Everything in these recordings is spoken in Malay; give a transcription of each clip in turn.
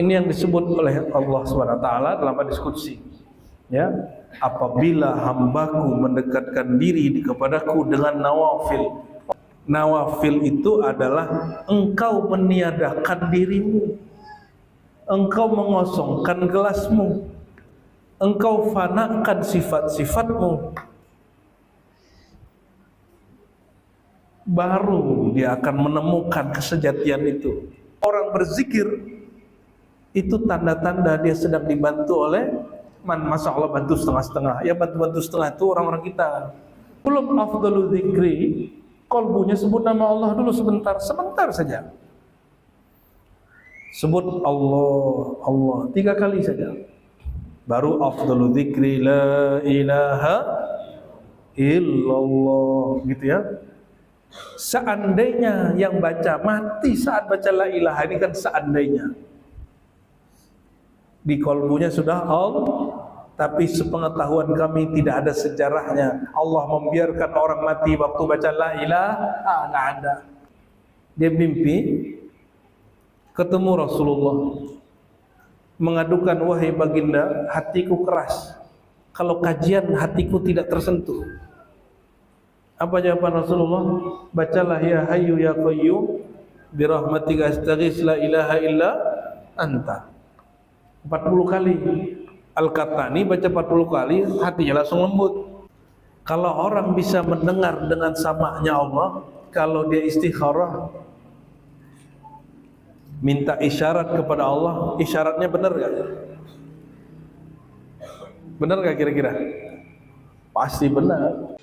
Ini yang disebut oleh Allah SWT dalam hadis qudsi. Ya, apabila hambaku mendekatkan diri kepadaku dengan nawafil. Nawafil itu adalah engkau meniadakan dirimu, engkau mengosongkan gelasmu, engkau fanakan sifat-sifatmu, baru dia akan menemukan kesejatian itu. Orang berzikir itu tanda-tanda dia sedang dibantu oleh masa Allah bantu setengah-setengah. Ya bantu-bantu setengah itu orang-orang kita. Belum afdalu dzikri, qalbunya sebut nama Allah dulu sebentar saja. Sebut Allah, Allah 3 kali saja. Baru afdalu dzikri la ilaha illallah, gitu ya. Seandainya yang baca mati saat baca la ilaha, ini kan seandainya di kolbunya sudah Allah, tapi sepengetahuan kami tidak ada sejarahnya Allah membiarkan orang mati waktu baca la ilaha, nggak ada. Dia mimpi ketemu Rasulullah, mengadukan, wahai baginda, hatiku keras, kalau kajian hatiku tidak tersentuh. Apa jawaban Rasulullah? Bacalah ya hayyu ya qayyum birahmatika astaghits la ilaha illa anta 40 kali. Al-Qattani baca 40 kali, hatinya langsung lembut. Kalau orang bisa mendengar dengan samanya Allah, kalau dia istikharah minta isyarat kepada Allah, isyaratnya benar gak? Benar gak kira-kira? Pasti benar.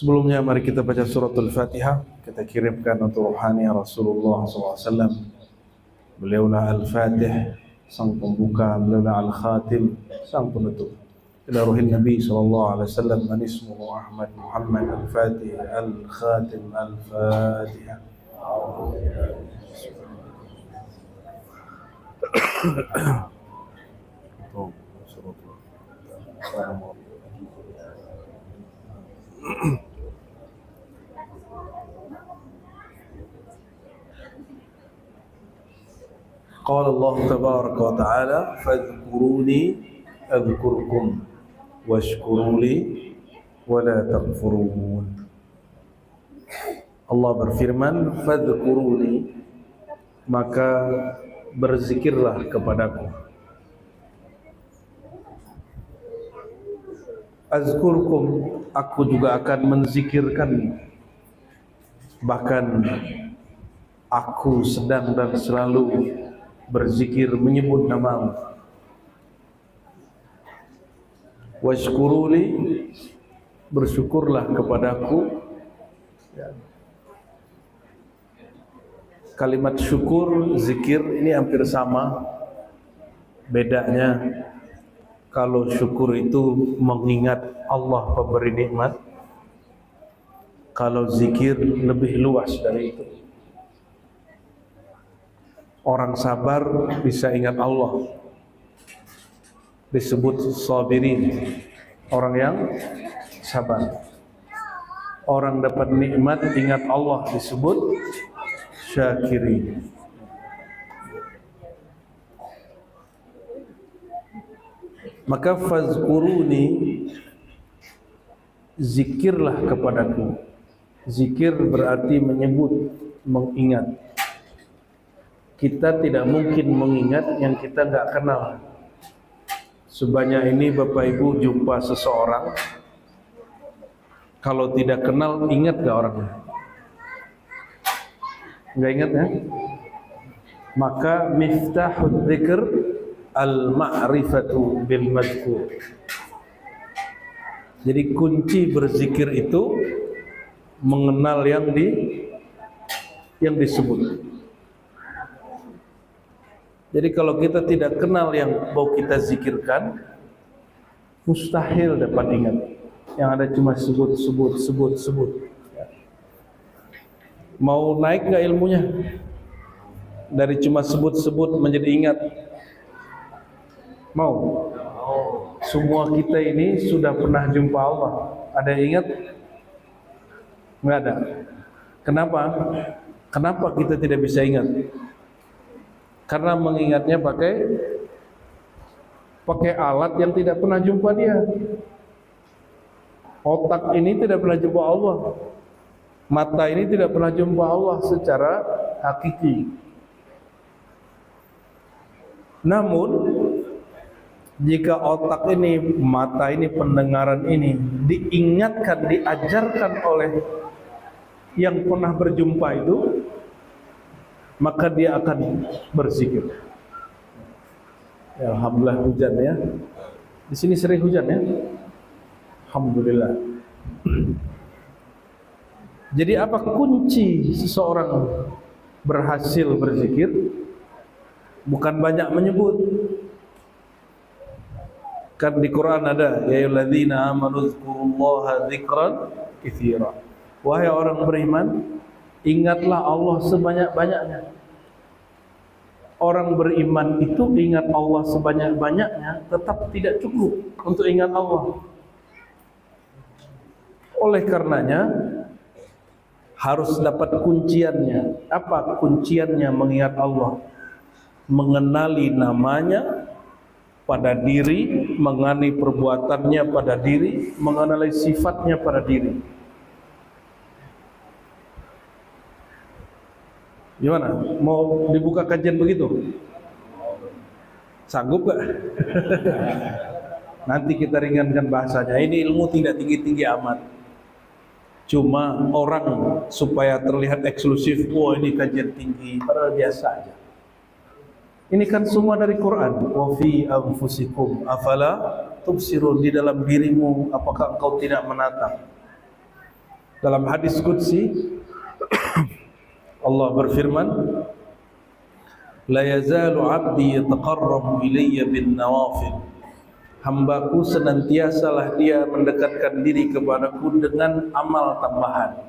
Sebelumnya mari kita baca suratul Fatihah. Kita kirimkan untuk rohani Rasulullah SAW. Beliaulah Al-Fatih, sang pembuka, beliaulah Al-Khatim, sang penutup. Ila ruhin Nabi SAW, manismu Ahmad Muhammad Al-Fatih, Al-Khatim, Al-Fatihah. Qala Allah tabaraka wa ta'ala fadhkuruni adhkurkum washkuruli wa la takfurun. Allah berfirman, fadhkuruni, maka berzikirlah kepadaku. Azkurkum, aku juga akan menzikirkanmu. Bahkan aku sedang dan selalu berzikir menyebut namamu. Washkuruli, bersyukurlah kepadaku. Kalimat syukur, zikir ini hampir sama. Bedanya kalau syukur itu mengingat Allah pemberi nikmat, kalau zikir lebih luas dari itu. Orang sabar bisa ingat Allah, disebut sabirin, orang yang sabar. Orang dapat nikmat ingat Allah, disebut syakirin. Maka fazkuruni, zikirlah kepadaku. Zikir berarti menyebut, mengingat. Kita tidak mungkin mengingat yang kita nggak kenal. Sebanyak ini Bapak Ibu jumpa seseorang, kalau tidak kenal ingat gak orangnya? Nggak ingat ya? Maka miftahud dzikr al-ma'rifatu bil madhkur. Jadi kunci berzikir itu mengenal yang disebut. Jadi kalau kita tidak kenal yang mau kita zikirkan, mustahil dapat ingat. Yang ada cuma sebut. Mau naik nggak ilmunya? Dari cuma sebut menjadi ingat? Mau? semua kita ini sudah pernah jumpa Allah. Ada yang ingat? Enggak ada. Kenapa? Kenapa kita tidak bisa ingat? Karena mengingatnya pakai alat yang tidak pernah jumpa dia. Otak ini tidak pernah jumpa Allah. Mata ini tidak pernah jumpa Allah secara hakiki. Namun jika otak ini, mata ini, pendengaran ini diingatkan, diajarkan oleh yang pernah berjumpa itu, maka dia akan berzikir. Ya, alhamdulillah hujan ya. Di sini sering hujan ya. Alhamdulillah. Jadi apa kunci seseorang berhasil berzikir? Bukan banyak menyebut. Kan di Quran ada, ya ayyuhalladzina amanu dzkurullaha dzikran katsira. Wahai orang beriman, ingatlah Allah sebanyak-banyaknya. Orang beriman itu ingat Allah sebanyak-banyaknya tetap tidak cukup untuk ingat Allah. Oleh karenanya harus dapat kunciannya. Apa kunciannya mengingat Allah? Mengenali namanya pada diri, mengenali perbuatannya pada diri, mengenali sifatnya pada diri. Gimana? Mau dibuka kajian begitu? Sanggup gak? Nanti kita ringankan bahasanya. Ini ilmu tidak tinggi-tinggi amat. Cuma orang supaya terlihat eksklusif, wah ini kajian tinggi, padahal biasa aja. Ini kan semua dari Quran. Wa fi anfusikum afala tubsirun, di dalam dirimu apakah engkau tidak menatap? Dalam hadis qudsi Allah berfirman, la yazalu 'abdi yataqarrabu ilayya bin nawafil. Hambaku senantiasalah dia mendekatkan diri kepadaku dengan amal tambahan.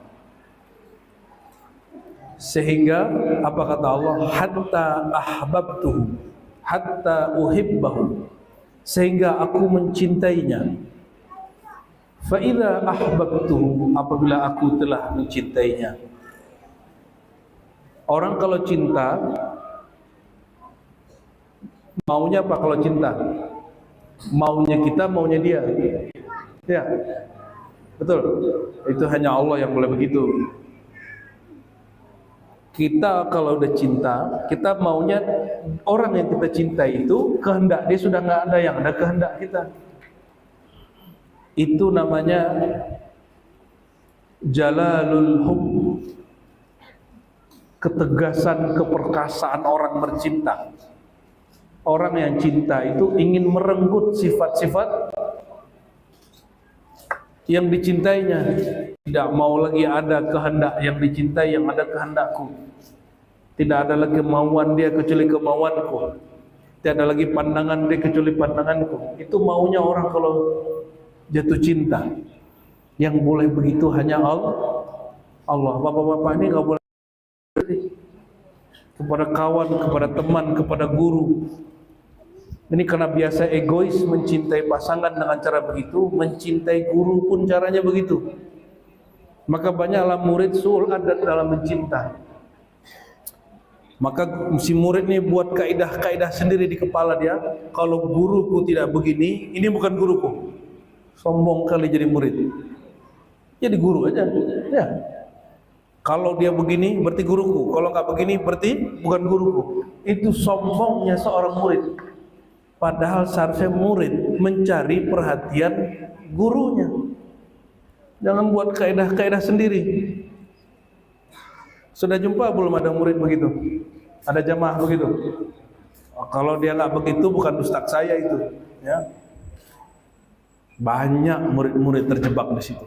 Sehingga apa kata Allah? Hatta ahbabtuhu, hatta uhibbahu, sehingga aku mencintainya. Fa idza ahbabtuhu, apabila aku telah mencintainya. Orang kalau cinta, maunya apa kalau cinta? Maunya kita, maunya dia. Ya, betul. Itu hanya Allah yang boleh begitu. Kita kalau udah cinta, kita maunya orang yang kita cintai itu kehendak dia sudah nggak ada, yang ada kehendak kita. Itu namanya jalalul hub, ketegasan, keperkasaan orang bercinta. Orang yang cinta itu ingin merenggut sifat-sifat yang dicintainya. Tidak mau lagi ada kehendak yang dicintai, yang ada kehendakku. Tidak ada lagi kemauan dia kecuali kemauanku. Tidak ada lagi pandangan dia kecuali pandanganku. Itu maunya orang kalau jatuh cinta. Yang boleh begitu hanya Allah. Bapak-bapak ini nggak boleh kepada kawan, kepada teman, kepada guru. Ini karena biasa egois mencintai pasangan dengan cara begitu, mencintai guru pun caranya begitu. Maka banyaklah murid suul adab dalam mencinta. Maka si murid ini buat kaidah-kaidah sendiri di kepala dia. Kalau guruku tidak begini, ini bukan guruku. Sombong kali jadi murid. Jadi guru aja. Ya. Kalau dia begini berarti guruku, kalau nggak begini berarti bukan guruku. Itu sombongnya seorang murid. Padahal seharusnya murid mencari perhatian gurunya. Jangan buat kaidah-kaidah sendiri. Sudah jumpa belum ada murid begitu? Ada jamaah begitu? Kalau dia nggak begitu bukan ustaz saya itu. Ya. Banyak murid-murid terjebak di situ.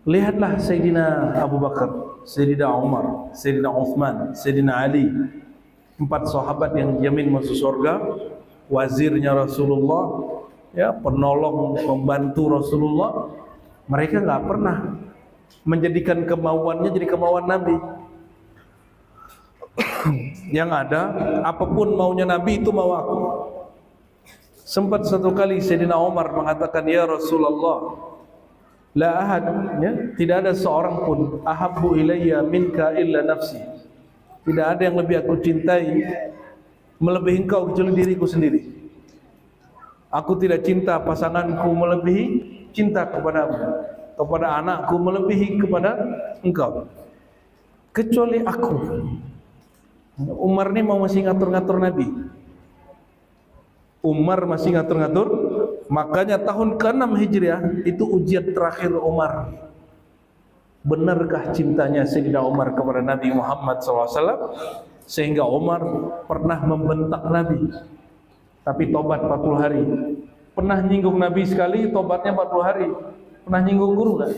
Lihatlah Sayyidina Abu Bakar, Sayyidina Umar, Sayyidina Uthman, Sayyidina Ali. 4 sahabat yang jamin masuk surga, wazirnya Rasulullah, ya, penolong, pembantu Rasulullah. Mereka nggak pernah menjadikan kemauannya jadi kemauan Nabi. Yang ada, apapun maunya Nabi itu mau aku. Sempat satu kali Sayyidina Umar mengatakan, ya Rasulullah, la ahad, ya, tidak ada seorang pun ahabbu ilayya minka illa nafsi. Tidak ada yang lebih aku cintai melebihi engkau kecuali diriku sendiri. Aku tidak cinta pasanganku melebihi cinta kepadamu, kepada anakku melebihi kepada engkau, kecuali aku. Umar ini mau masih ngatur-ngatur Nabi. Umar masih ngatur-ngatur. Makanya tahun ke-6 Hijriah itu ujian terakhir Umar. Benarkah cintanya Sayyidina Umar kepada Nabi Muhammad SAW, sehingga Umar pernah membentak Nabi, tapi tobat 40 hari. Pernah nyinggung Nabi sekali, tobatnya 40 hari. Pernah nyinggung guru gak?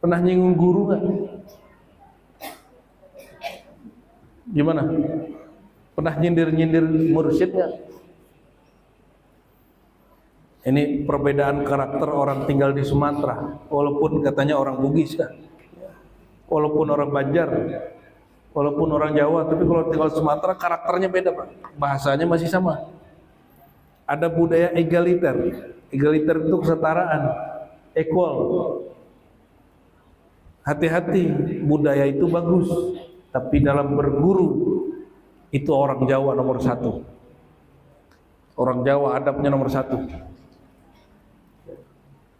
Pernah nyinggung guru gak? Gimana? Pernah nyindir-nyindir mursyid gak? Ini perbedaan karakter orang tinggal di Sumatera. Walaupun katanya orang Bugis kan, walaupun orang Banjar, walaupun orang Jawa, tapi kalau tinggal Sumatera karakternya beda Pak. Bahasanya masih sama. Ada budaya egaliter. Egaliter itu kesetaraan, equal. Hati-hati, budaya itu bagus, tapi dalam berguru itu orang Jawa nomor 1. Orang Jawa adabnya nomor 1.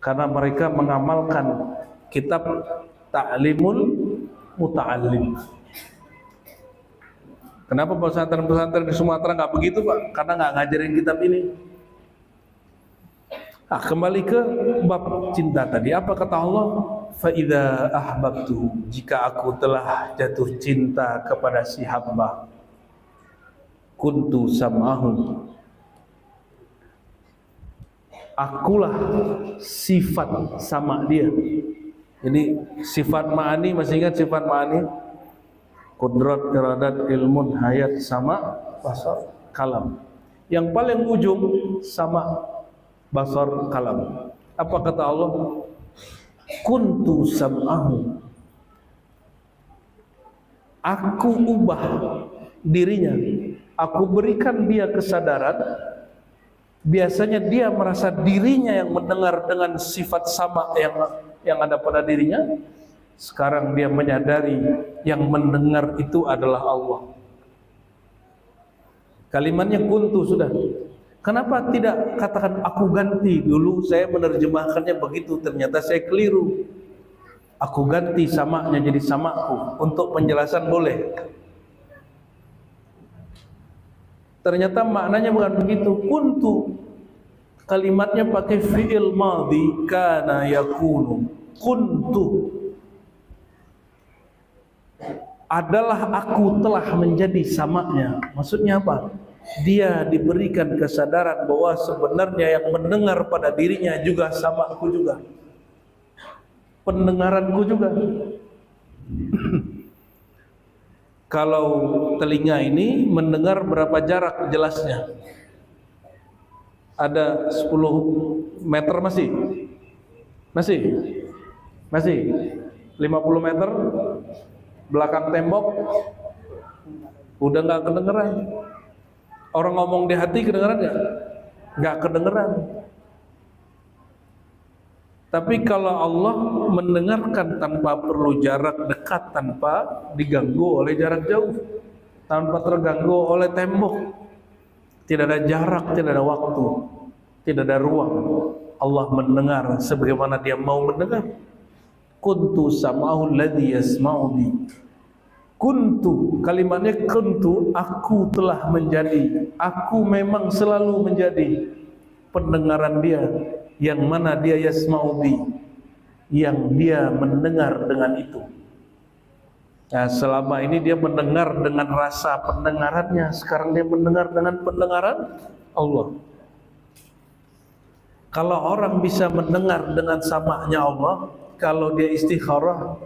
Karena mereka mengamalkan kitab Ta'limul Muta'allim. Kenapa pesantren-pesantren di Sumatera nggak begitu Pak? Karena nggak ngajarin kitab ini. Kembali ke bab cinta tadi. Apa kata Allah? Fa idza ahbabtuhu, jika aku telah jatuh cinta kepada si hamba, kuntu sam'ahu, akulah sifat sama dia. Jadi sifat ma'ani, masih ingat sifat ma'ani? Qudrat, iradat, ilmun, hayat, sama, basar, kalam. Yang paling ujung sama, basar, kalam. Apa kata Allah? Kuntu sam'ahu, aku ubah dirinya, aku berikan dia kesadaran. Biasanya dia merasa dirinya yang mendengar dengan sifat sama yang ada pada dirinya. Sekarang dia menyadari yang mendengar itu adalah Allah. Kalimatnya kuntu sudah. Kenapa tidak katakan aku ganti? Dulu saya menerjemahkannya begitu, ternyata saya keliru. Aku ganti samanya jadi samaku. Untuk penjelasan boleh. Ternyata maknanya bukan begitu. Kuntu, kalimatnya pakai fi'il madhi, kana yakunu. Kuntu, adalah aku telah menjadi samanya. Maksudnya apa? Dia diberikan kesadaran bahwa sebenarnya yang mendengar pada dirinya juga sama aku juga, pendengaranku juga. Kalau telinga ini mendengar berapa jarak jelasnya? Ada 10 meter masih? Masih? 50 meter? Belakang tembok? Udah gak kedengeran. Orang ngomong di hati kedengeran gak? Gak kedengeran. Tapi kalau Allah mendengarkan tanpa perlu jarak dekat, tanpa diganggu oleh jarak jauh, tanpa terganggu oleh tembok, tidak ada jarak, tidak ada waktu, tidak ada ruang, Allah mendengar sebagaimana dia mau mendengar. Kuntu sam'ahu alladhi yasma'u bi. Kuntu, kalimatnya kuntu, aku telah menjadi, aku memang selalu menjadi pendengaran dia, yang mana dia yasma'u bi, yang dia mendengar dengan itu. Nah, selama ini dia mendengar dengan rasa pendengarannya, sekarang dia mendengar dengan pendengaran Allah. Kalau orang bisa mendengar dengan samanya Allah, kalau dia istikharah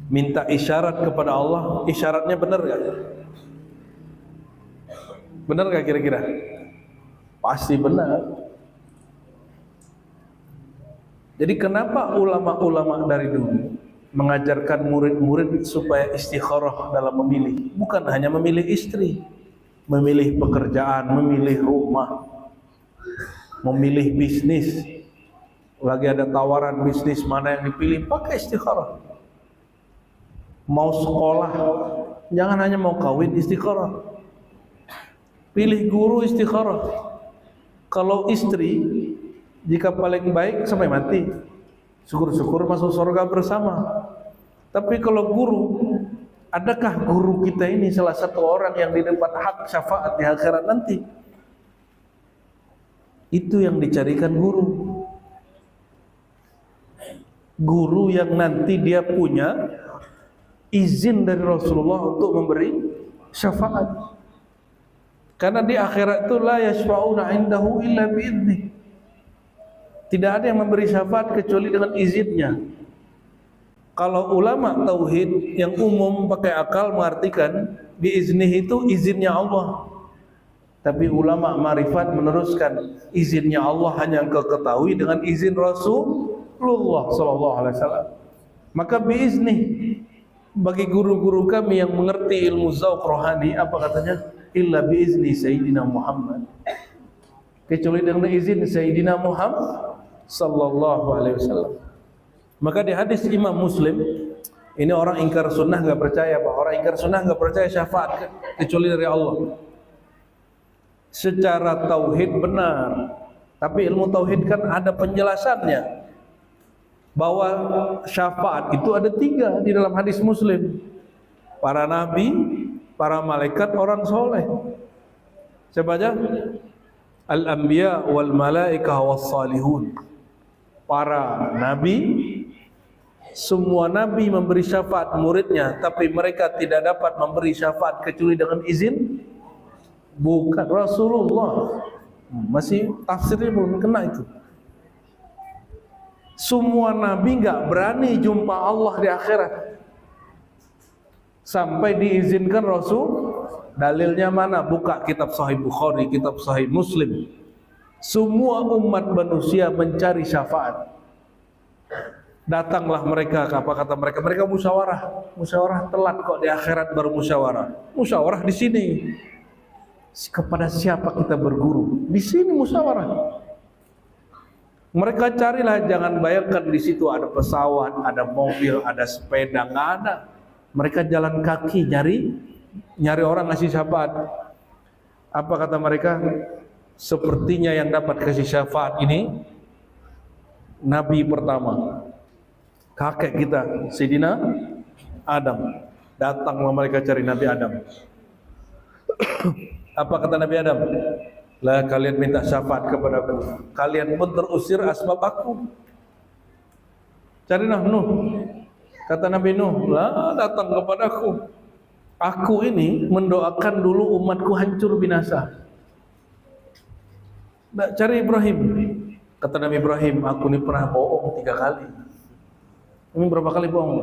minta isyarat kepada Allah, isyaratnya benar gak? Benar gak kira-kira? Pasti benar. Jadi kenapa ulama-ulama dari dulu mengajarkan murid-murid supaya istikharah dalam memilih? Bukan hanya memilih istri, memilih pekerjaan, memilih rumah, memilih bisnis. Lagi ada tawaran bisnis, mana yang dipilih, pakai istikharah. Mau sekolah, jangan hanya mau kawin, istikharah. Pilih guru, istikharah. Kalau istri, jika paling baik sampai mati, syukur-syukur masuk surga bersama. Tapi kalau guru, adakah guru kita ini salah satu orang yang didapat hak syafaat di akhirat nanti? Itu yang dicarikan guru. Guru yang nanti dia punya izin dari Rasulullah untuk memberi syafaat. Karena di akhirat itu la yashfa'una indahu illa bi'idnih. Tidak ada yang memberi syafaat kecuali dengan izinnya. Kalau ulama tauhid yang umum pakai akal mengartikan biiznih itu izinnya Allah. Tapi ulama marifat meneruskan izinnya Allah hanya engkau ketahui dengan izin Rasulullah sallallahu alaihi wasallam. Maka biiznih bagi guru-guru kami yang mengerti ilmu zauq rohani, apa katanya? Illa biizni Sayyidina Muhammad. Kecuali dengan izin Sayyidina Muhammad sallallahu alaihi wasallam. Maka di hadis Imam Muslim, ini orang ingkar sunnah enggak percaya, Pak. Orang ingkar sunnah enggak percaya syafaat kecuali dari Allah. Secara tauhid benar, tapi ilmu tauhid kan ada penjelasannya. Bahwa syafaat itu ada 3 di dalam hadis Muslim. Para nabi, para malaikat, orang soleh. Saya baca, al-anbiya wal malaikah was salihun. Para nabi, semua nabi memberi syafaat muridnya, tapi mereka tidak dapat memberi syafaat kecuali dengan izin bukan Rasulullah. Masih tafsirnya belum kena itu. Semua nabi enggak berani jumpa Allah di akhirat sampai diizinkan Rasul. Dalilnya mana? Buka kitab Sahih Bukhari, kitab Sahih Muslim. Semua umat manusia mencari syafaat. Datanglah mereka, apa kata mereka? Mereka musyawarah. Musyawarah telat kok, di akhirat baru musyawarah. Musyawarah di sini. Kepada siapa kita berguru? Di sini musyawarah. Mereka carilah, jangan bayangkan di situ ada pesawat, ada mobil, ada sepeda, nggak ada. Mereka jalan kaki nyari orang ngasih syafaat. Apa kata mereka? Sepertinya yang dapat kasih syafaat ini Nabi pertama, kakek kita, Sayyidina Adam. Datanglah mereka cari Nabi Adam. Apa kata Nabi Adam? Lah kalian minta syafaat kepadaku, kalian pun terusir asbab aku. Carilah Nuh. Kata Nabi Nuh, lah datang kepadaku. Aku ini mendoakan dulu umatku hancur binasa. Nah, cari Ibrahim. Kata Nabi Ibrahim, aku ini pernah bohong 3 kali. Ini berapa kali bohong?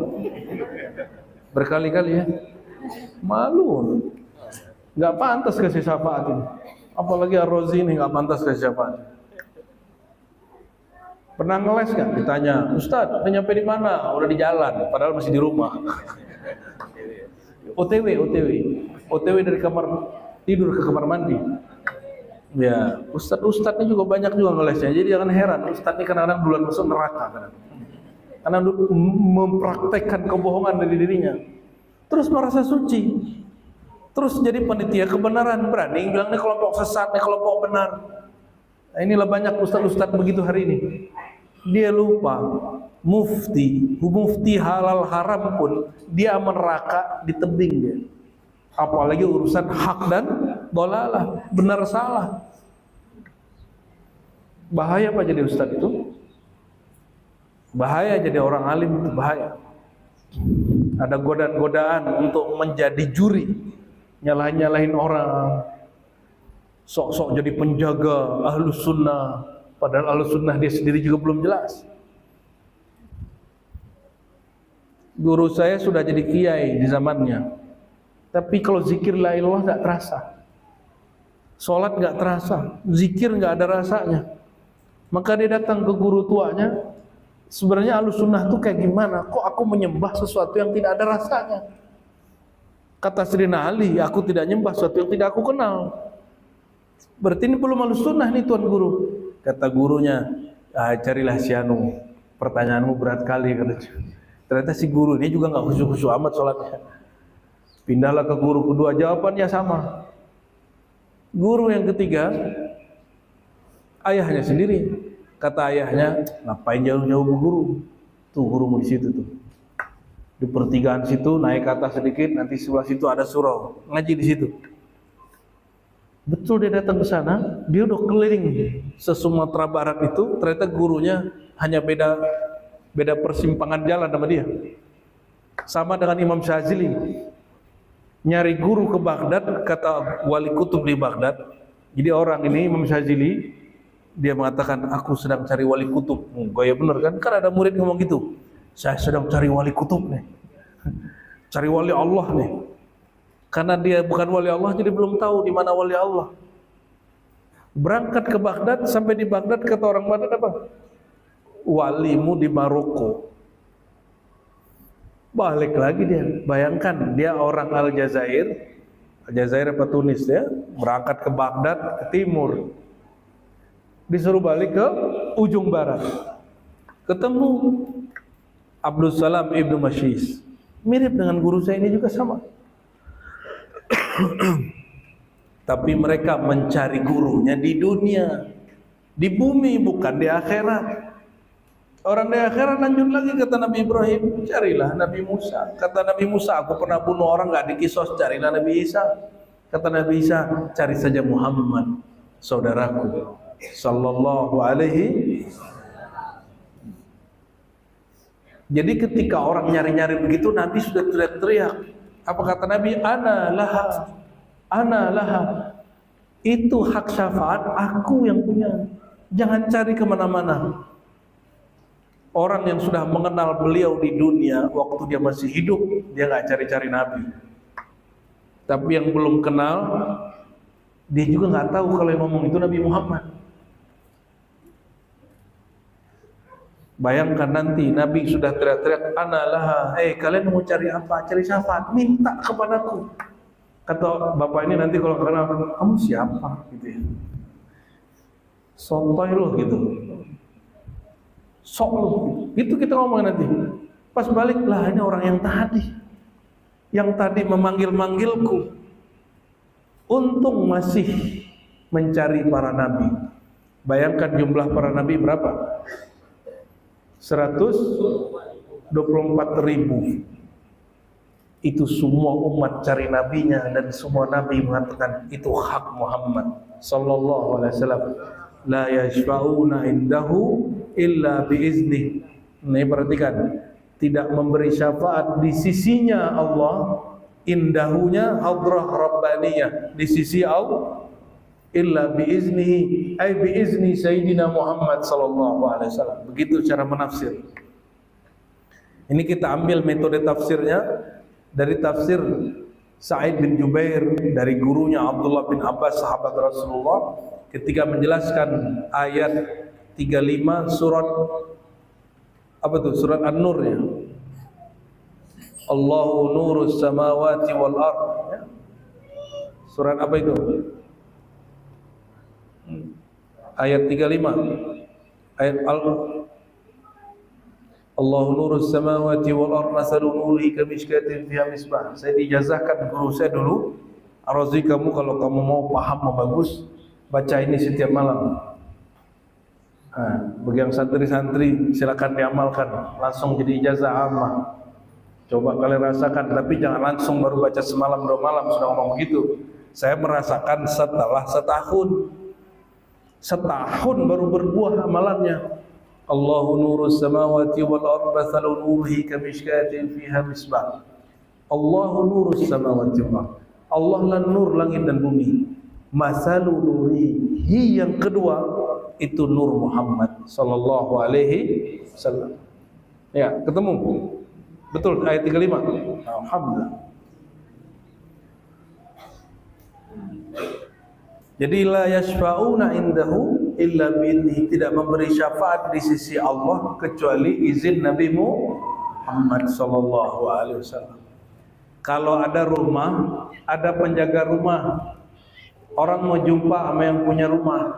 Berkali-kali ya. Malu. Gak pantas kasih syafaat ini. Apalagi Ar-Razi ini gak pantas kasih syafaat. Pernah ngeles gak? Ditanya, Ustaz, udah nyampe di mana? Udah di jalan, padahal masih di rumah. OTW dari kamar tidur ke kamar mandi. Ya, Ustadz ini juga banyak juga ngelesnya. Jadi jangan heran, Ustadz ini kadang-kadang duluan masuk neraka karena mempraktekkan kebohongan dari dirinya. Terus merasa suci. Terus jadi panitia kebenaran, berani bilang ini kelompok sesat, ini kelompok benar. Nah, inilah banyak ustadz-ustadz begitu hari ini. Dia lupa mufti halal haram pun dia neraka di tebing dia. Apalagi urusan hak dan dolalah, benar salah. Bahaya apa jadi ustadz itu? Bahaya jadi orang alim itu bahaya. Ada godaan-godaan untuk menjadi juri, nyalahin orang, sok-sok jadi penjaga ahlus sunnah, padahal ahlus sunnah dia sendiri juga belum jelas. Guru saya sudah jadi kiai di zamannya, tapi kalau zikir la ilallah tidak terasa, sholat nggak terasa, zikir nggak ada rasanya. Maka dia datang ke guru tuanya, sebenarnya ahlus sunnah itu kayak gimana? Kok aku menyembah sesuatu yang tidak ada rasanya? Kata Sayyidina Ali, aku tidak nyembah sesuatu yang tidak aku kenal. Berarti ini belum Ahlus Sunnah nih Tuan Guru. Kata gurunya, carilah si anu. Pertanyaanmu berat kali katanya. Ternyata si guru ini juga nggak khusyuk-khusyuk amat sholatnya. Pindahlah ke guru kedua, jawabannya sama. Guru yang ketiga, ayahnya sendiri. Kata ayahnya, ngapain jauh-jauh ke guru? Tuh gurumu di situ tuh. Di pertigaan situ, naik ke atas sedikit, nanti sebelah situ ada surau, ngaji di situ. Betul dia datang ke sana, dia udah keliling se-Sumatera Barat itu, ternyata gurunya hanya beda persimpangan jalan sama dia. Sama dengan Imam Syazili. Nyari guru ke Baghdad, kata wali kutub di Baghdad. Jadi orang ini Imam Syazili, dia mengatakan, aku sedang cari wali kutub. Gaya bener kan? Kan ada murid ngomong gitu. Saya sedang cari wali kutub nih. Cari wali Allah nih. Karena dia bukan wali Allah, jadi belum tahu di mana wali Allah. Berangkat ke Baghdad, sampai di Baghdad kata orang Baghdad apa? Walimu di Maroko. Balik lagi dia. Bayangkan dia orang Aljazair. Aljazair apa Tunis ya? Berangkat ke Baghdad, ke timur. Disuruh balik ke ujung barat. Ketemu Abdul Salam Ibnu Mashis. Mirip dengan guru saya ini juga sama. Tapi mereka mencari gurunya di dunia, di bumi, bukan di akhirat. Orang di akhirat lanjut lagi, kata Nabi Ibrahim, carilah Nabi Musa. Kata Nabi Musa, aku pernah bunuh orang, gak dikisos, carilah Nabi Isa. Kata Nabi Isa, cari saja Muhammad, saudaraku, sallallahu alaihi. Jadi ketika orang nyari-nyari begitu, Nabi sudah teriak-teriak. Apa kata Nabi? Ana laha, ana laha. Itu hak syafaat, aku yang punya. Jangan cari kemana-mana. Orang yang sudah mengenal beliau di dunia, waktu dia masih hidup, dia nggak cari-cari Nabi. Tapi yang belum kenal, dia juga nggak tahu kalau yang ngomong itu Nabi Muhammad. Bayangkan nanti Nabi sudah teriak-teriak, ana laha, kalian mau cari apa? Cari syafaat, minta kepadaku. Kata bapak ini nanti kalau kenal, kamu siapa? Gitu ya. Sotoy loh gitu. Sok loh. Gitu kita ngomong nanti. Pas balik lah, ini orang yang tadi. Yang tadi memanggil-manggilku. Untung masih mencari para nabi. Bayangkan jumlah para nabi berapa? 124.000. Itu semua umat cari nabinya, dan semua nabi mengatakan itu hak Muhammad sallallahu alaihi wasallam. La yashfa'una indahu illa biizni. Ini perhatikan, tidak memberi syafaat di sisinya Allah, indahunya hadrah rabbaniyah, di sisi Allah, illa biiznihi, ay biizni sayyidina Muhammad sallallahu alaihi wasallam. Begitu cara menafsir. Ini kita ambil metode tafsirnya dari tafsir Sa'id bin Jubair, dari gurunya Abdullah bin Abbas sahabat Rasulullah, ketika menjelaskan ayat 35 surat apa tuh? Surat An-Nur ya. Allahu nurus samawati wal ard. Ya. Surat apa itu? Ayat 35. Ayat Allahu nurus samawati wal ard masalu nurihi kamishkatin fiha misbah. Saya dijazahkan guru saya dulu, Ar-Razi, kamu kalau kamu mau paham, mau bagus, baca ini setiap malam. Bagi yang santri-santri silakan diamalkan, langsung jadi ijazah ammah. Coba kalian rasakan, tapi jangan langsung baru baca semalam 2 malam sudah ngomong begitu. Saya merasakan setelah setahun baru berbuah amalannya. Allahu nurus samawati wal ard mathalu nurihi kamishkatin fiha misbah. Allahu nurus samawati wal ard. Allah lah nur langit dan bumi. Mathalu nurihi, yang kedua itu nur Muhammad sallallahu alaihi wasallam. Ya, ketemu. Betul ayat 35. Alhamdulillah. Jadi la yashfa'una indahu illa bi'idnihi, tidak memberi syafaat di sisi Allah kecuali izin Nabi Muhammad sallallahu alaihi wasallam. Kalau ada rumah, ada penjaga rumah, orang mau jumpa sama yang punya rumah,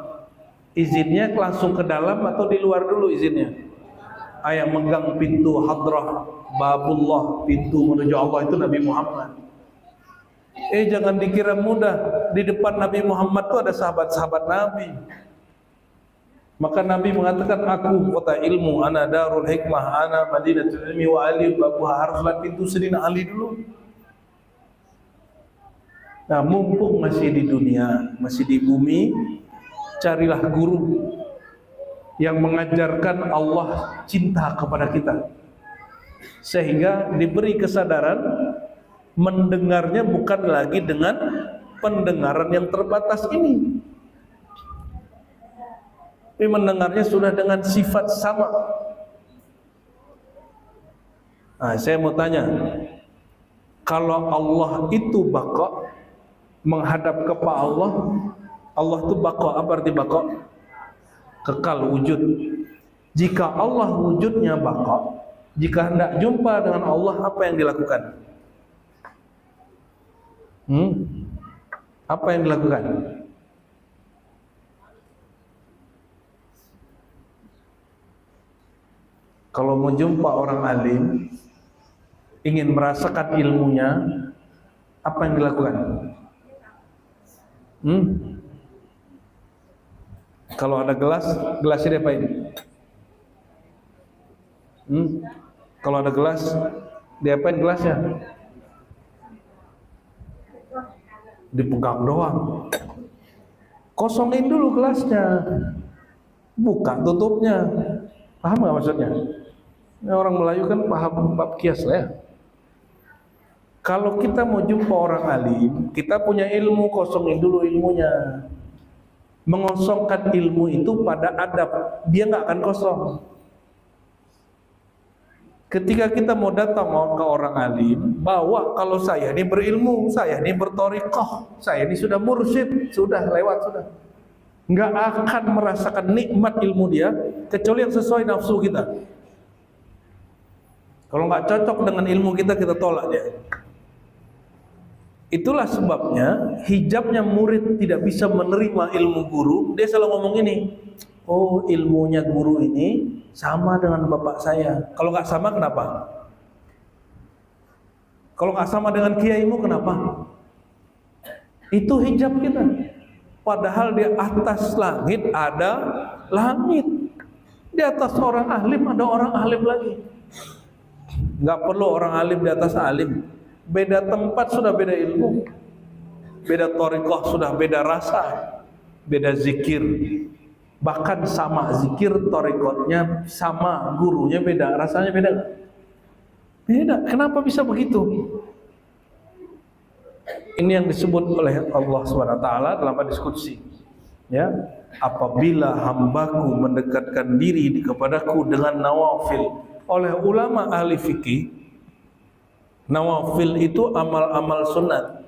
izinnya langsung ke dalam atau di luar dulu izinnya? Yang megang pintu hadrah babullah, pintu menuju Allah itu Nabi Muhammad. Jangan dikira mudah. Di depan Nabi Muhammad itu ada sahabat-sahabat Nabi. Maka Nabi mengatakan, aku kota ilmu, ana darul hikmah, ana madinatul ilmi wa ali babuha. Haruslah pintu Sayyidina Ali dulu. Nah, mumpung masih di dunia, masih di bumi, carilah guru yang mengajarkan Allah cinta kepada kita, sehingga diberi kesadaran mendengarnya bukan lagi dengan pendengaran yang terbatas ini, tapi mendengarnya sudah dengan sifat sama. Nah, saya mau tanya, kalau Allah itu baqa, menghadap kepada Allah, Allah itu baqa, apa arti baqa? Kekal, wujud. Jika Allah wujudnya baqa, jika hendak jumpa dengan Allah, apa yang dilakukan? Apa yang dilakukan? Kalau mau jumpa orang alim, ingin merasakan ilmunya, apa yang dilakukan? Kalau ada gelasnya diapain? Kalau ada gelas, diapain gelasnya? Dipegang doang. Kosongin dulu gelasnya, buka tutupnya. Paham nggak maksudnya? Ini orang Melayu kan paham bab kias lah ya. Kalau kita mau jumpa orang alim, kita punya ilmu, kosongin dulu ilmunya. Mengosongkan ilmu itu pada adab, dia nggak akan kosong. Ketika kita mau datang ke orang alim, bahwa kalau saya ini berilmu, saya ini berthariqah, saya ini sudah mursyid, sudah lewat, sudah. Nggak akan merasakan nikmat ilmu dia, kecuali yang sesuai nafsu kita. Kalau nggak cocok dengan ilmu kita, kita tolak dia. Itulah sebabnya hijabnya murid tidak bisa menerima ilmu guru. Dia selalu ngomong ini, oh ilmunya guru ini sama dengan bapak saya. Kalau nggak sama kenapa? Kalau nggak sama dengan kiaimu kenapa? Itu hijab kita. Padahal di atas langit ada langit, di atas orang alim ada orang alim lagi. Nggak perlu orang alim di atas alim. Beda tempat sudah beda ilmu, beda thariqah sudah beda rasa, beda zikir. Bahkan sama zikir, thariqahnya sama, gurunya beda, rasanya beda. Beda. Kenapa bisa begitu? Ini yang disebut oleh Allah SWT dalam hadis qudsi. Ya, apabila hambaku mendekatkan diri kepadaku dengan nawafil. Oleh ulama ahli fikih, nawafil itu amal-amal sunat.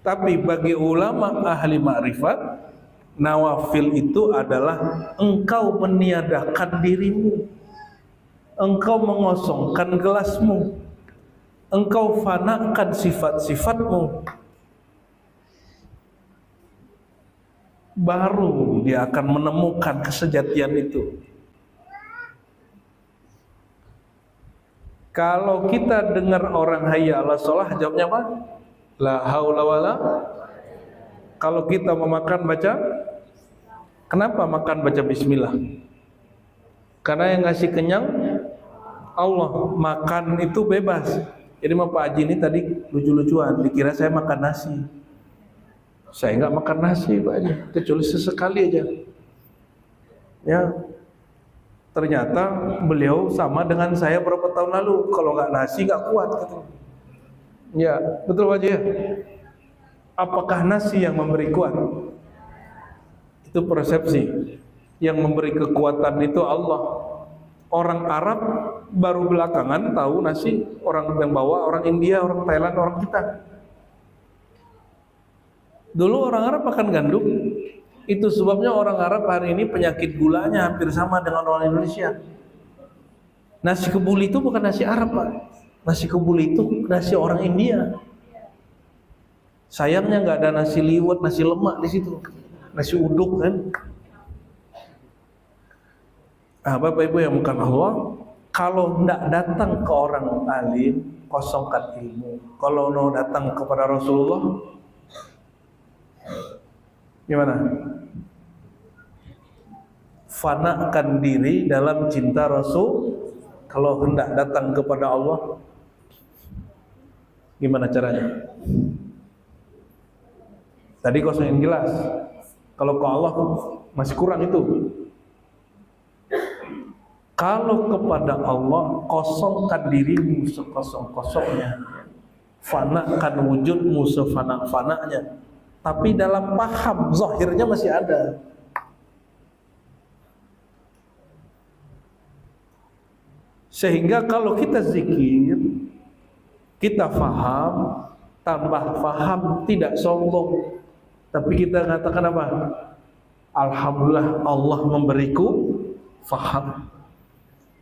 Tapi bagi ulama ahli ma'rifat, nawafil itu adalah engkau meniadakan dirimu, engkau mengosongkan gelasmu, engkau fanakan sifat-sifatmu, baru dia akan menemukan kesejatian itu. Kalau kita dengar orang hayya 'alas shalah, jawabnya apa? La haula wala. Kalau kita mau makan baca, kenapa makan baca bismillah? Karena yang ngasih kenyang Allah. Makan itu bebas. Jadi Pak Haji ini tadi lucu-lucuan, dikira saya makan nasi. Saya nggak makan nasi Pak Haji, kecuali sesekali aja. Ya, ternyata beliau sama dengan saya berapa tahun lalu. Kalau nggak nasi nggak kuat gitu. Ya, betul Pak Haji ya. Apakah nasi yang memberi kuat? Itu persepsi. Yang memberi kekuatan itu Allah. Orang Arab baru belakangan tahu nasi, orang yang bawa orang India, orang Thailand, orang kita. Dulu orang Arab makan gandum. Itu sebabnya orang Arab hari ini penyakit gulanya hampir sama dengan orang Indonesia. Nasi kebuli itu bukan nasi Arab Pak. Nasi kebuli itu nasi orang India. Sayangnya nggak ada nasi liwet, nasi lemak di situ, nasi uduk kan. Bapak Ibu yang bukan Allah, kalau tidak datang ke orang alim, kosongkan ilmu. Kalau mau datang kepada Rasulullah, gimana? Fanakan diri dalam cinta Rasul. Kalau hendak datang kepada Allah, gimana caranya? Tadi kosongin gelas. Kalau ke Allah masih kurang itu. Kalau kepada Allah, kosongkan dirimu sekosong-kosongnya, fanakan wujudmu sefana-fananya. Tapi dalam paham, zahirnya masih ada. Sehingga kalau kita zikir, kita faham, tambah faham, tidak sombong. Tapi kita katakan apa? Alhamdulillah Allah memberiku faham.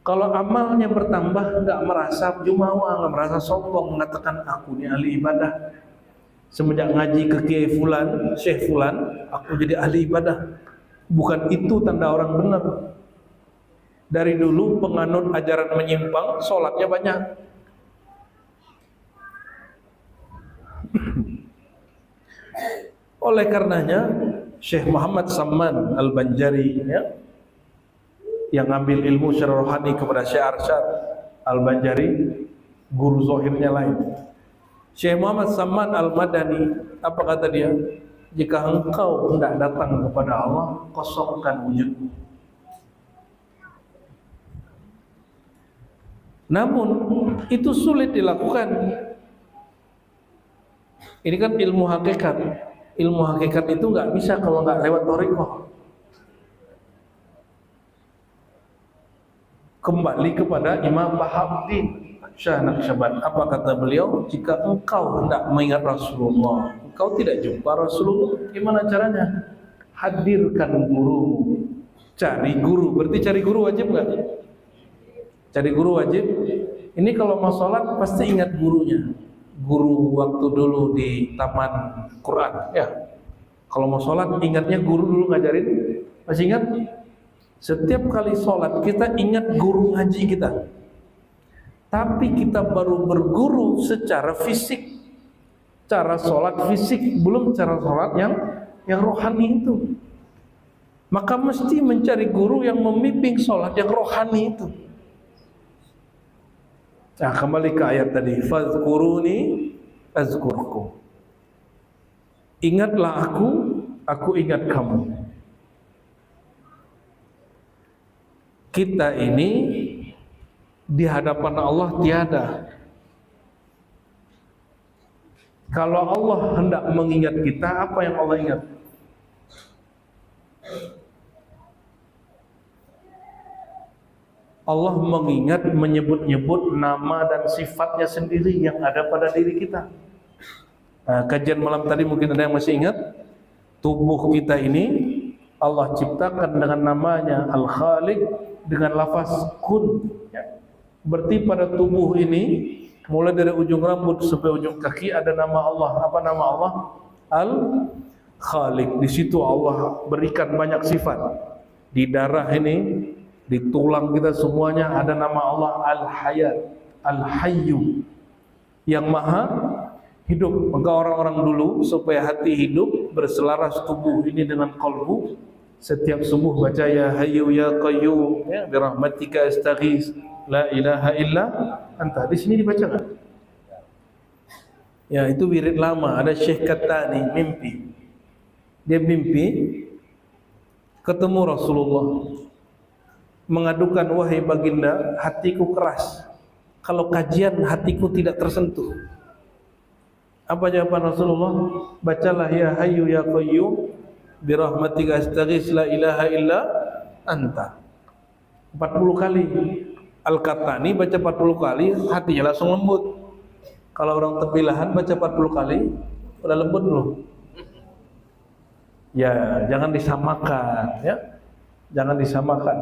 Kalau amalnya bertambah, enggak merasa jumawa, enggak merasa sombong, mengatakan aku ini ahli ibadah. Semenjak ngaji ke Kiai Fulan, Syekh Fulan, aku jadi ahli ibadah. Bukan itu tanda orang benar. Dari dulu penganut ajaran menyimpang, sholatnya banyak. Oleh karenanya, Syekh Muhammad Samman Al-Banjari, ya, yang ngambil ilmu secara rohani kepada Syekh Arsyad Al-Banjari, guru zahirnya lain. Syekh Muhammad Samman Al-Madani, apa kata dia? Jika engkau hendak datang kepada Allah, kosongkan wujudmu. Namun itu sulit dilakukan. Ini kan ilmu hakikat. Ilmu hakikat itu nggak bisa kalau nggak lewat thariqah. Kembali kepada Imam Bahabuddin Shah Naqsyaband. Apa kata beliau? Jika engkau hendak mengingat Rasulullah, engkau tidak jumpa Rasulullah, gimana caranya? Hadirkan guru. Cari guru. Berarti cari guru wajib nggak? Cari guru wajib. Ini kalau mau sholat pasti ingat gurunya. Guru waktu dulu di taman Quran, ya. Kalau mau sholat ingatnya guru dulu ngajarin. Masih ingat? Setiap kali sholat kita ingat guru ngaji kita. Tapi kita baru berguru secara fisik, cara sholat fisik, belum cara sholat yang rohani itu. Maka mesti mencari guru yang membimbing sholat yang rohani itu. Nah, kembali ke ayat tadi, fazkuruni azkurkum. Ingatlah aku ingat kamu. Kita ini di hadapan Allah tiada. Kalau Allah hendak mengingat kita, apa yang Allah ingat? Allah mengingat, menyebut-nyebut nama dan sifatnya sendiri yang ada pada diri kita. Nah, kajian malam tadi mungkin ada yang masih ingat. Tubuh kita ini Allah ciptakan dengan namanya Al-Khaliq, dengan lafaz kun. Berarti pada tubuh ini, mulai dari ujung rambut sampai ujung kaki ada nama Allah. Apa nama Allah? Al-Khaliq. Di situ Allah berikan banyak sifat. Di darah ini, di tulang kita semuanya ada nama Allah Al-Hayat, Al-Hayyu, yang maha hidup. Maka orang-orang dulu supaya hati hidup, berselaras tubuh ini dengan qalbu, setiap subuh baca ya Hayyu ya Qayyum, ya, birahmatika astaghits, la ilaha illa anta. Di sini dibaca kan? Ya, itu wirid lama. Ada Syekh Katani mimpi. Dia mimpi ketemu Rasulullah, mengadukan, wahai baginda, hatiku keras. Kalau kajian hatiku tidak tersentuh. Apa jawaban Rasulullah? Bacalah ya Hayyu ya Qayyum, birahmatika astaghits, la ilaha illa anta. 40 kali. Al-Katani baca 40 kali, hatinya langsung lembut. Kalau orang tepilahan baca 40 kali, udah lembut loh. Ya, jangan disamakan, ya. Jangan disamakan.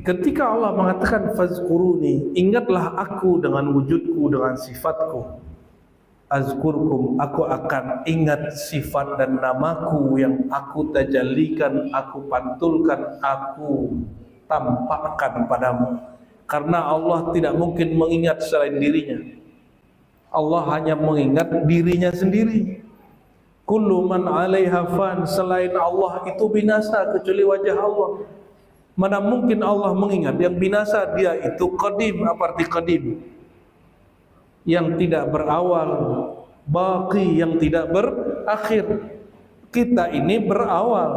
Ketika Allah mengatakan fazkuruni, ingatlah aku dengan wujudku, dengan sifatku. Azkurkum, aku akan ingat sifat dan namaku yang aku tajallikan, aku pantulkan, aku tampakkan padamu. Karena Allah tidak mungkin mengingat selain dirinya. Allah hanya mengingat dirinya sendiri. Kullu man 'alaiha fan, selain Allah itu binasa kecuali wajah Allah. Mana mungkin Allah mengingat yang binasa? Dia itu qadim. Apa arti qadim? Yang tidak berawal, baqi, yang tidak berakhir. Kita ini berawal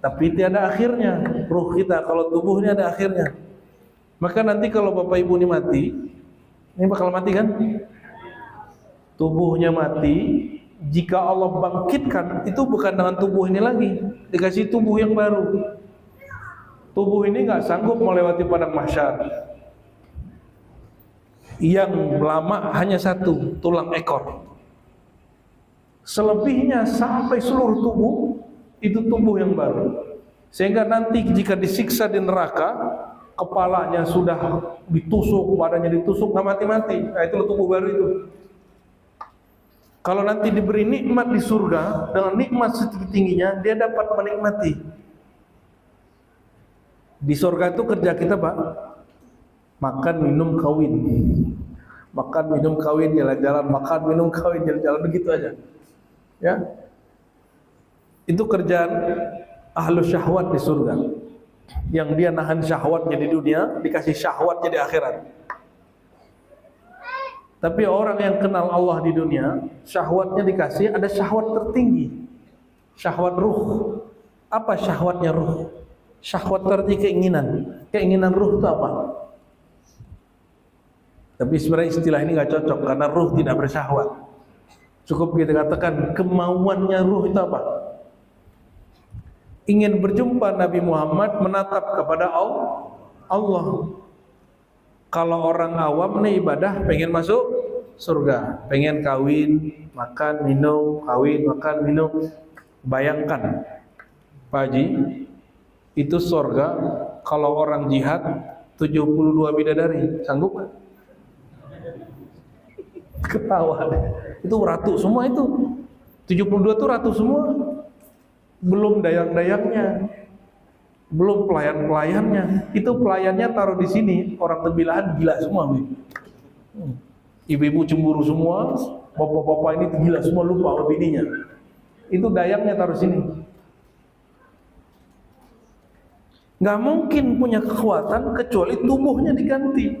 tapi tiada akhirnya. Ruh kita, kalau tubuhnya ada akhirnya. Maka nanti kalau Bapak Ibu ini mati, ini bakal mati kan? Tubuhnya mati. Jika Allah bangkitkan, itu bukan dengan tubuh ini lagi, dikasih tubuh yang baru. Tubuh ini nggak sanggup melewati padang mahsyar. Yang lama hanya satu, tulang ekor. Selebihnya sampai seluruh tubuh, itu tubuh yang baru. Sehingga nanti jika disiksa di neraka, kepalanya sudah ditusuk, badannya ditusuk, nggak mati-mati. Nah, itu tubuh baru itu. Kalau nanti diberi nikmat di surga, dengan nikmat setinggi-tingginya, dia dapat menikmati. Di surga itu kerja kita, Pak, makan, minum, kawin. Makan, minum, kawin, jalan-jalan, makan, minum, kawin, jalan-jalan, begitu aja. Ya. Itu kerjaan ahlu syahwat di surga. Yang dia nahan syahwatnya di dunia, dikasih syahwatnya di akhirat. Tapi orang yang kenal Allah di dunia, syahwatnya dikasih, ada syahwat tertinggi, syahwat ruh. Apa syahwatnya ruh? Syahwat arti keinginan. Keinginan ruh itu apa? Tapi sebenarnya istilah ini nggak cocok karena ruh tidak bersyahwat. Cukup kita katakan kemauannya ruh itu apa? Ingin berjumpa Nabi Muhammad, menatap kepada Allah. Kalau orang awam nih ibadah, pengen masuk surga, pengen kawin, makan, minum, kawin, makan, minum. Bayangkan, Pak Haji, itu surga kalau orang jihad 72 bidadari, sanggup kan? Ketawa deh. Itu ratu semua itu. 72 itu ratu semua. Belum dayang-dayangnya. Belum pelayan-pelayannya. Itu pelayannya taruh di sini, orang Tembilahan gila semua. Ibu-ibu cemburu semua, bapak-bapak ini gila semua, lupa sama bininya. Itu dayangnya taruh sini. Nggak mungkin punya kekuatan kecuali tubuhnya diganti,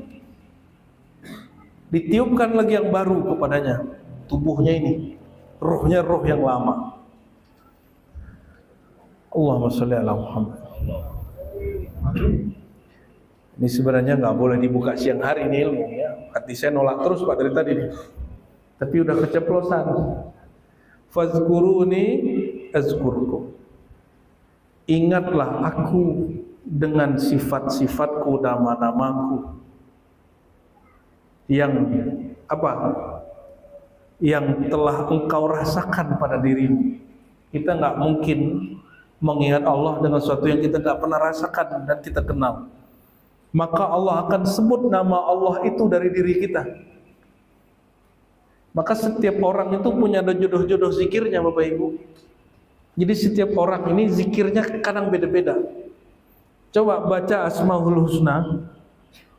ditiupkan lagi yang baru kepadanya. Tubuhnya ini, ruhnya ruh yang lama. Allahumma sholli ala Muhammad. Ini sebenarnya nggak boleh dibuka siang hari ini ilmu ya. Hati saya nolak terus Pak dari tadi nih. Tapi udah keceplosan. Fazkuruni azkurkum. Ingatlah aku dengan sifat-sifatku, nama-namaku yang apa? Yang telah engkau rasakan pada dirimu. Kita nggak mungkin mengingat Allah dengan sesuatu yang kita nggak pernah rasakan dan kita kenal. Maka Allah akan sebut nama Allah itu dari diri kita. Maka setiap orang itu punya ada jodoh-jodoh zikirnya, Bapak Ibu. Jadi setiap orang ini zikirnya kadang beda-beda. Coba baca Asmaul Husna,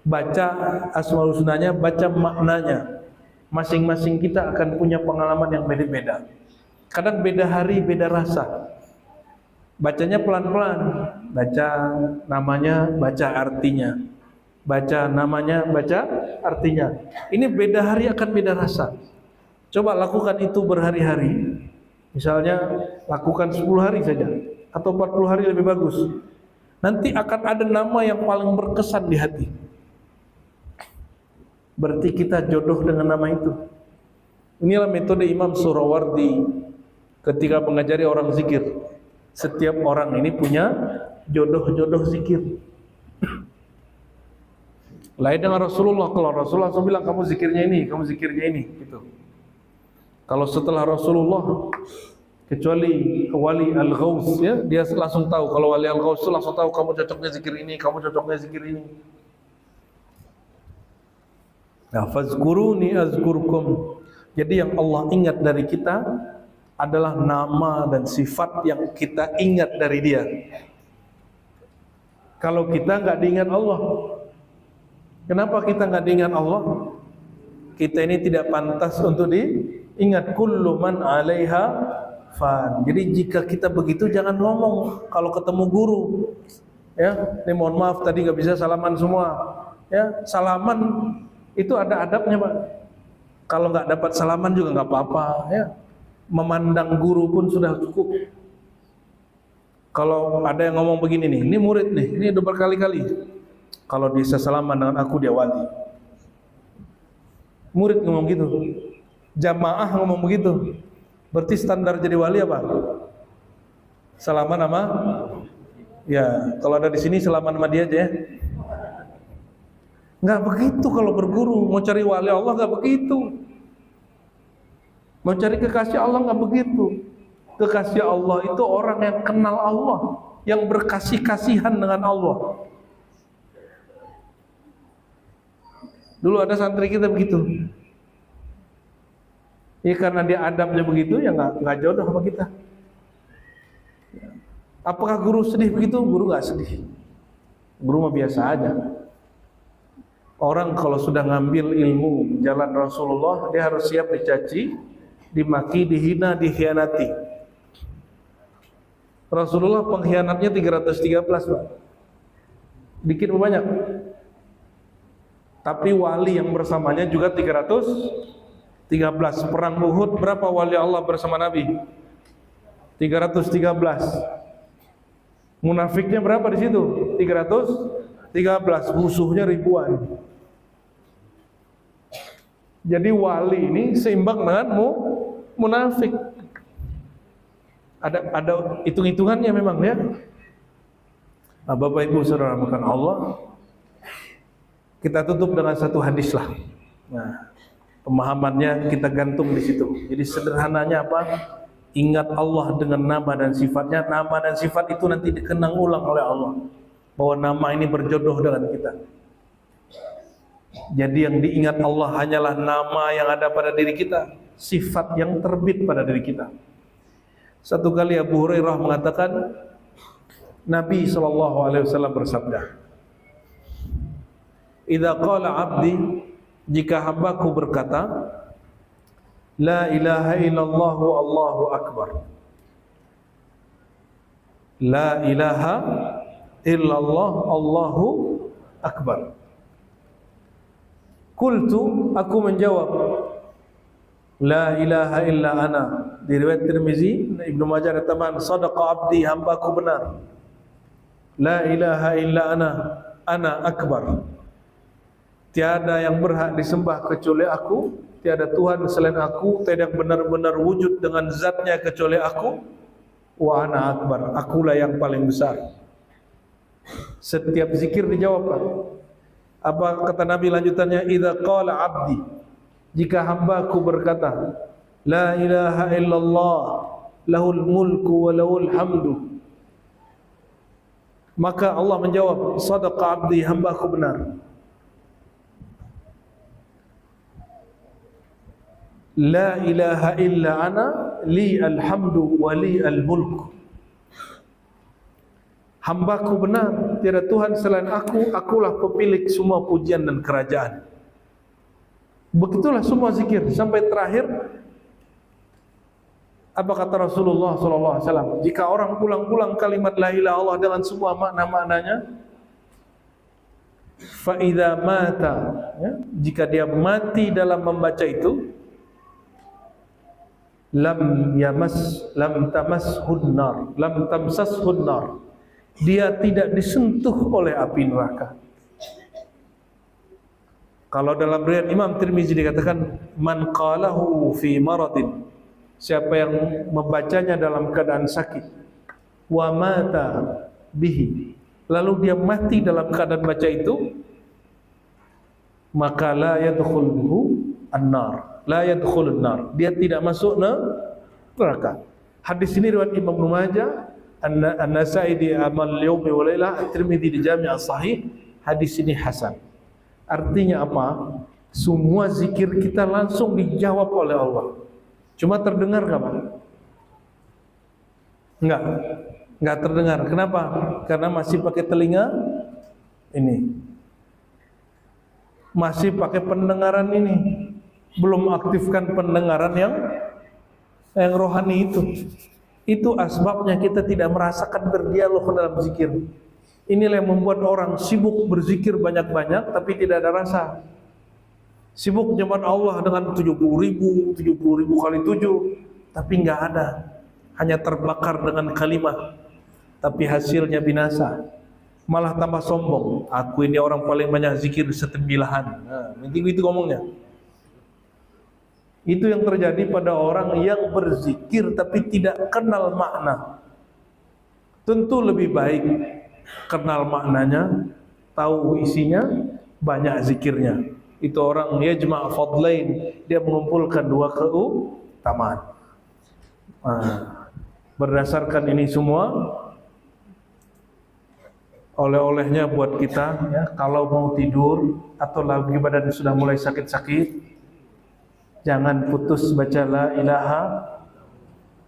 baca Asmaul Husnanya, baca maknanya. Masing-masing kita akan punya pengalaman yang beda-beda. Kadang beda hari, beda rasa. Bacanya pelan-pelan, baca namanya, baca artinya. Baca namanya, baca artinya. Ini beda hari akan beda rasa. Coba lakukan itu berhari-hari. Misalnya lakukan 10 hari saja atau 40 hari lebih bagus. Nanti akan ada nama yang paling berkesan di hati. Berarti kita jodoh dengan nama itu. Inilah metode Imam Surawardi ketika mengajari orang zikir. Setiap orang ini punya jodoh-jodoh zikir. Lain dengan Rasulullah. Kalau Rasulullah langsung bilang kamu zikirnya ini, kamu zikirnya ini, gitu. Kalau setelah Rasulullah Kecuali wali al-ghaus, ya, dia langsung tahu. Kalau wali al-ghaus itu langsung tahu kamu cocoknya zikir ini, kamu cocoknya zikir ini. Nah, fazkuruni azkurkum. Jadi yang Allah ingat dari kita adalah nama dan sifat yang kita ingat dari Dia. Kalau kita nggak diingat Allah, kenapa kita nggak diingat Allah? Kita ini tidak pantas untuk diingat. Kullu man 'alaiha fan. Jadi jika kita begitu jangan ngomong kalau ketemu guru. Ya, ini mohon maaf tadi nggak bisa salaman semua. Ya, salaman itu ada adabnya, Pak. Kalau nggak dapat salaman juga nggak apa-apa. Ya, memandang guru pun sudah cukup. Kalau ada yang ngomong begini nih, ini murid nih, ini udah berkali-kali. Kalau dia salaman dengan aku dia wali. Murid ngomong gitu, jamaah ngomong begitu. Berarti standar jadi wali apa? Salaman sama? Ya, kalau ada di sini salaman sama dia aja ya. Nggak begitu kalau berguru. Mau cari wali Allah nggak begitu. Mau cari kekasih Allah nggak begitu. Kekasih Allah itu orang yang kenal Allah, yang berkasih-kasihan dengan Allah. Dulu ada santri kita begitu. Ya karena dia adabnya begitu, ya nggak jodoh sama kita. Apakah guru sedih begitu? Guru nggak sedih. Guru mah biasa aja. Orang kalau sudah ngambil ilmu jalan Rasulullah, dia harus siap dicaci, dimaki, dihina, dikhianati. Rasulullah pengkhianatnya 313, Pak. Dikit banyak. Tapi wali yang bersamanya juga 313. Perang Uhud berapa wali Allah bersama Nabi? 313. Munafiknya berapa di situ? 313. Musuhnya ribuan. Jadi wali ini seimbang dengan munafik. Ada hitung-hitungannya memang ya. Nah, Bapak Ibu Saudara makan Allah, kita tutup dengan satu hadis lah. Nah, pemahamannya kita gantung di situ. Jadi sederhananya apa? Ingat Allah dengan nama dan sifatnya. Nama dan sifat itu nanti dikenang ulang oleh Allah, bahwa nama ini berjodoh dengan kita. Jadi yang diingat Allah hanyalah nama yang ada pada diri kita, sifat yang terbit pada diri kita. Satu kali Abu Hurairah mengatakan, Nabi SAW bersabda, "Idza qala 'abdi," jika hambaku berkata, "La ilaha illallah Allahu akbar." La ilaha illallah Allahu akbar. Qultu, aku menjawab, "La ilaha illa ana." Di riwayat Tirmizi, Ibnu Majah dan tamam, "Sadaqa abdi, hambaku benar. La ilaha illa ana akbar." Tiada yang berhak disembah kecuali aku, tiada Tuhan selain aku, tiada yang benar-benar wujud dengan zatnya kecuali aku. Wa ana akbar, akulah yang paling besar. Setiap zikir dijawab. Apa kata Nabi lanjutannya? Idza qala abdi, jika hambaku berkata, "La ilaha illallah, lahul mulku wa lahul hamdu," maka Allah menjawab, "Sadaqa abdi, hambaku benar." La ilaha illa ana, li alhamdu wa li al-mulk. Hambaku benar, tiada Tuhan selain aku, akulah pemilik semua pujian dan kerajaan. Begitulah semua zikir sampai terakhir. Apa kata Rasulullah SAW? Jika orang pulang-pulang kalimat la ilaha illallah dengan semua makna-maknanya, fa idza mata, ya, jika dia mati dalam membaca itu, lam tamashun nar, dia tidak disentuh oleh api neraka. Kalau dalam riwayat Imam Tirmizi dikatakan, man qalahu fi maradin, siapa yang membacanya dalam keadaan sakit, wa mata bihi, lalu dia mati dalam keadaan baca itu, maka la yadkhuluhu an-nar, la yadkhulun nar, dia tidak masuk neraka. Hadis ini riwayat Imam Ibnu Majah, An-Nasa'i di Amal Yaumi wa Lailah, At-Tirmidzi di Jami' As-Sahih. Hadis ini hasan. Artinya apa? Semua zikir kita langsung dijawab oleh Allah. Cuma terdengar enggak, Pak? Enggak terdengar. Kenapa? Karena masih pakai telinga ini. Masih pakai pendengaran ini. Belum aktifkan pendengaran yang rohani itu asbabnya kita tidak merasakan berdialog dalam zikir. Inilah yang membuat orang sibuk berzikir banyak-banyak tapi tidak ada rasa. Sibuk nyebut Allah dengan 70.000 kali 7, tapi enggak ada. Hanya terbakar dengan kalimat, tapi hasilnya binasa. Malah tambah sombong. Aku ini orang paling banyak zikir setembilahan. Nah, itu ngomongnya. Itu yang terjadi pada orang yang berzikir tapi tidak kenal makna. Tentu lebih baik kenal maknanya, tahu isinya, banyak zikirnya. Itu orang yajma' fadlain, dia mengumpulkan dua keutamaan. Berdasarkan ini semua, oleh-olehnya buat kita ya, kalau mau tidur atau lagi badan sudah mulai sakit-sakit, jangan putus baca la ilaha.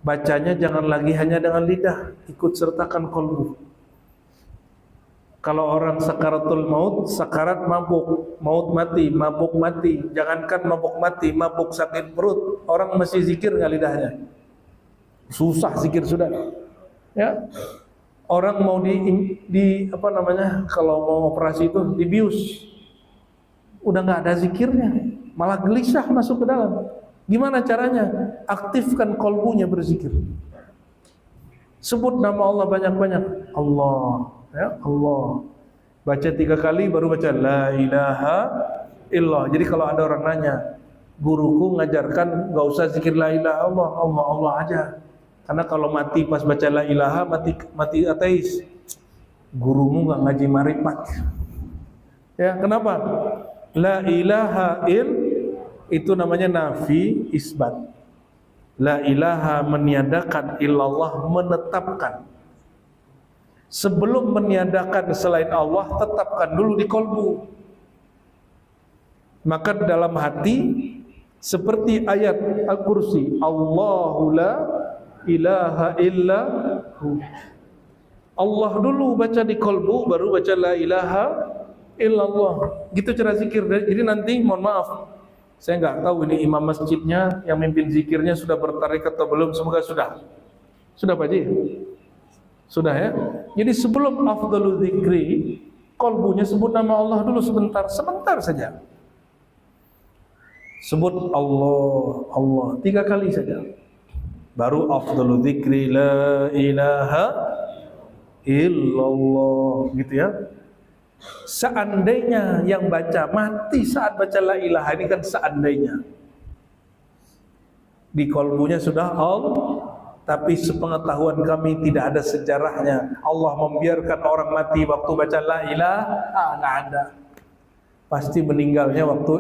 Bacanya jangan lagi hanya dengan lidah, ikut sertakan kolbu. Kalau orang sakaratul maut, sakarat mabuk, maut mati, mabuk mati. Jangankan mabuk mati, mabuk sakit perut, orang masih zikir nggak lidahnya? Susah zikir sudah. Ya, orang mau di apa namanya? Kalau mau operasi itu dibius, udah nggak ada zikirnya, malah gelisah masuk ke dalam. Gimana caranya? Aktifkan kolbunya berzikir. Sebut nama Allah banyak-banyak. Allah. Ya, Allah. Baca 3 kali baru baca la ilaha illallah. Jadi kalau ada orang nanya, guruku ngajarkan enggak usah zikir la ilaha Allah, Allah Allah aja. Karena kalau mati pas baca la ilaha mati ateis. Gurumu enggak ngaji marifat. Ya, kenapa? La ilaha itu namanya nafi isbat. La ilaha meniadakan, illallah menetapkan. Sebelum meniadakan selain Allah, tetapkan dulu di kolbu. Maka dalam hati seperti ayat Al-Kursi, Allahu la ilaha illa hu. Allah dulu baca di kolbu, baru baca la ilaha illallah. Gitu cara zikir. Jadi nanti mohon maaf, saya nggak tahu ini imam masjidnya yang mimpin zikirnya sudah bertarik atau belum. Semoga sudah. Sudah Pak Ji? Sudah ya. Jadi sebelum afdalu zikri, kolbunya sebut nama Allah dulu sebentar saja. Sebut Allah, Allah 3 kali saja. Baru afdalu zikri la ilaha illallah, gitu ya. Seandainya yang baca mati saat baca la ilaha, ini kan seandainya. Di kolbunya sudah Allah. Tapi sepengetahuan kami tidak ada sejarahnya Allah membiarkan orang mati waktu baca la ilaha, nggak ada. Pasti meninggalnya waktu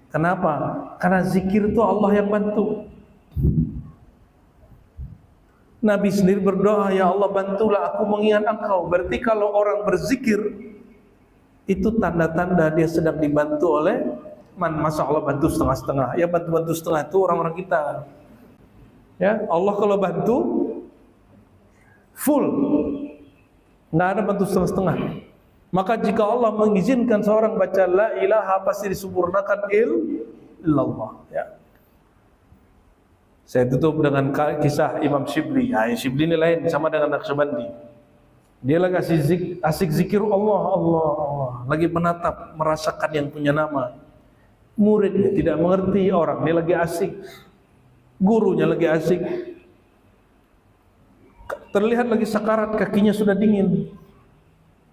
Kenapa? Karena zikir itu Allah yang bantu. Nabi sendiri berdoa, ya Allah bantulah aku mengingat Engkau. Berarti kalau orang berzikir itu tanda-tanda dia sedang dibantu oleh masa Allah bantu setengah-setengah. Ya bantu-bantu setengah itu orang-orang kita. Ya, Allah kalau bantu full, nggak ada bantu setengah-setengah. Maka jika Allah mengizinkan seorang baca la ilaha, pasti disempurnakan illallah. Ya. Saya tutup dengan kisah Imam Shibli. Shibli ini lain, sama dengan Naqsyabandi. Dia lagi asik zikir Allah, Allah, Allah. Lagi menatap, merasakan yang punya nama. Muridnya tidak mengerti orang, dia lagi asik. Gurunya lagi asik. Terlihat lagi sakarat, kakinya sudah dingin.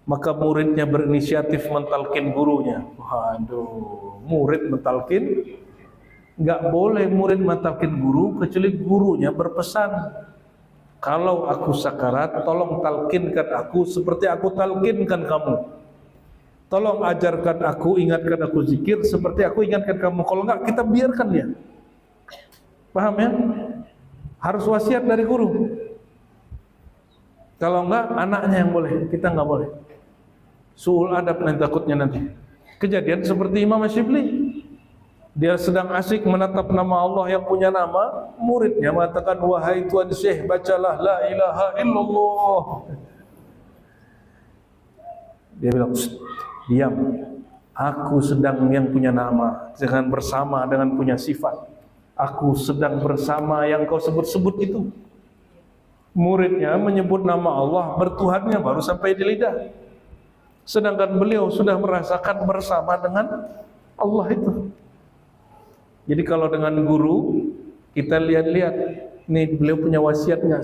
Maka muridnya berinisiatif mentalkin gurunya. Waduh, murid mentalkin. Enggak boleh murid mentalkin guru kecuali gurunya berpesan. Kalau aku sakarat, tolong talkinkan aku seperti aku talkinkan kamu. Tolong ajarkan aku, ingatkan aku zikir seperti aku ingatkan kamu. Kalau enggak, kita biarkan dia. Paham ya? Harus wasiat dari guru. Kalau enggak, anaknya yang boleh, kita enggak boleh. Suul adab nanti takutnya nanti. Kejadian seperti Imam Asyibli. Dia sedang asik menatap nama Allah yang punya nama, muridnya mengatakan, wahai Tuan Syekh, bacalah la ilaha illallah. Dia bilang, diam, aku sedang yang punya nama, jangan bersama dengan punya sifat. Aku sedang bersama yang kau sebut-sebut itu. Muridnya menyebut nama Allah, bertuhannya baru sampai di lidah. Sedangkan beliau sudah merasakan bersama dengan Allah itu. Jadi kalau dengan guru, kita lihat-lihat, nih beliau punya wasiat nggak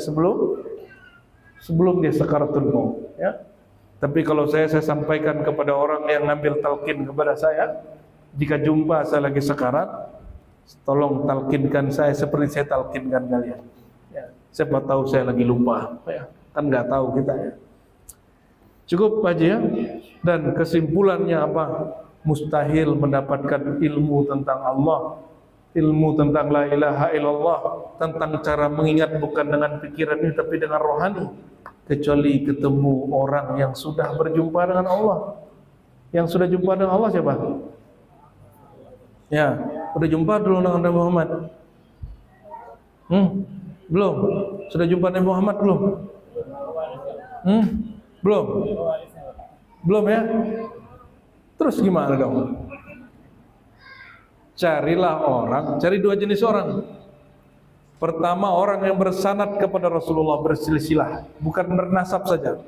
sebelum dia sakaratul maut, ya. Tapi kalau saya sampaikan kepada orang yang ngambil talqin kepada saya, jika jumpa saya lagi sekarat, tolong talqinkan saya seperti saya talqinkan kalian. Ya. Siapa tahu saya lagi lupa, ya. Kan nggak tahu kita, ya. Cukup Pak Haji, ya. Dan kesimpulannya apa? Mustahil mendapatkan ilmu tentang Allah, ilmu tentang la ilaha illallah, tentang cara mengingat bukan dengan pikiran ini tapi dengan rohani, kecuali ketemu orang yang sudah berjumpa dengan Allah. Yang sudah jumpa dengan Allah siapa? Ya, udah jumpa dulu dengan Nabi Muhammad? Belum? Sudah jumpa Nabi Muhammad belum? Belum? Belum, ya? Terus gimana dong? Carilah orang, cari dua jenis orang. Pertama, orang yang bersanad kepada Rasulullah, bersilsilah, bukan bernasab saja.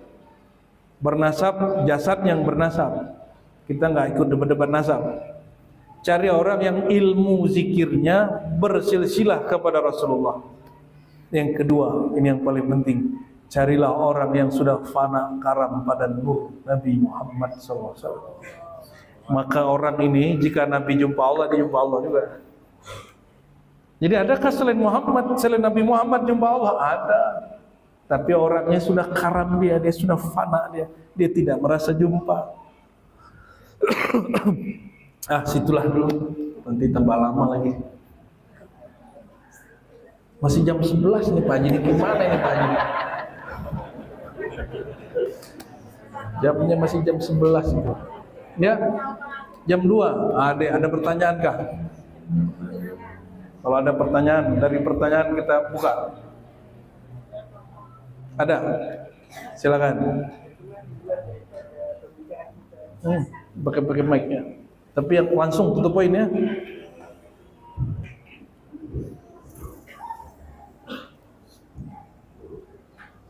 Bernasab, jasad yang bernasab. Kita nggak ikut debat-debat nasab. Cari orang yang ilmu zikirnya bersilsilah kepada Rasulullah. Yang kedua, ini yang paling penting, carilah orang yang sudah fana karam pada nur Nabi Muhammad SAW. Maka orang ini jika Nabi jumpa Allah, dia jumpa Allah juga. Jadi adakah selain Muhammad, selain Nabi Muhammad jumpa Allah? Ada. Tapi orangnya sudah karam dia sudah fana dia tidak merasa jumpa. Situlah dulu, nanti tambah lama lagi. Masih jam 11 nih Pak Haji, ini gimana ini Pak Haji? Jamnya masih jam 11 itu. Ya, jam 2. Ada pertanyaan kah? Kalau ada pertanyaan, dari pertanyaan kita buka. Ada? Silakan. Pakai mic-nya. Tapi yang langsung tutup poin, ya.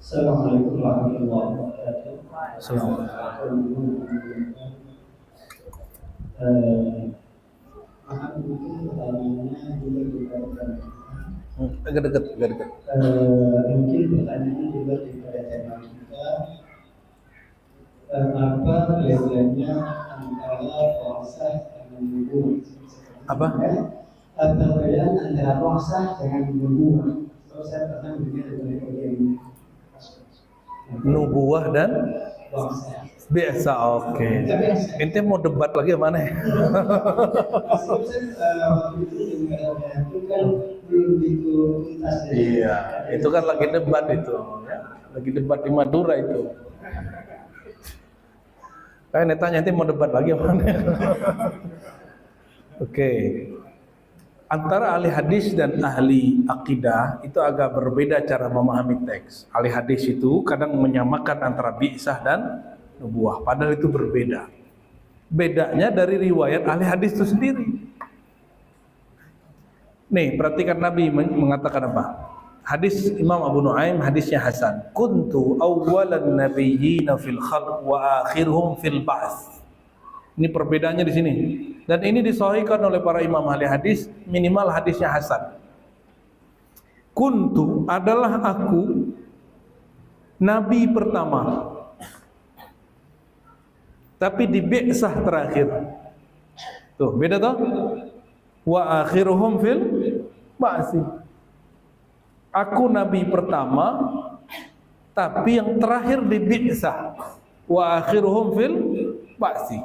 Assalamualaikum warahmatullahi wabarakatuh. Assalamualaikum. Maaf, mungkin pertanyaannya juga dikaitkan. Agak dekat. Mungkin pertanyaannya juga dikaitkan tema kita. Apa bedanya antara puasa dengan nubuwah? Apa? Perbedaan antara puasa dengan nubuwah. Kalau saya pernah mendengar dari bagian Nubuwah dan puasa. biasa, oke. Ente mau debat lagi mana ya? Itu kan belum begitu tuntas. Iya, itu kan lagi debat itu, ya. Lagi debat di Madura itu. Kayak tanya ente mau debat lagi mana? Oke. Antara ahli hadis dan ahli akidah itu agak berbeda cara memahami teks. Ahli hadis itu kadang menyamakan antara bi'sah dan nubuwah, padahal itu berbeda. Bedanya dari riwayat ahli hadis itu sendiri. Nih, perhatikan Nabi mengatakan apa? Hadis Imam Abu Nuaim, hadisnya Hasan. Kuntu awwalan nabiyyina fil khalq wa akhiruhum fil ba'ts. Ini perbedaannya di sini. Dan ini disahihkan oleh para imam ahli hadis, minimal hadisnya Hasan. Kuntu adalah aku nabi pertama, tapi di bi'sah terakhir. Tuh, beda toh? Wa akhiruhum fil ba'si. Aku nabi pertama, tapi yang terakhir di bi'sah. Wa akhiruhum fil ba'si.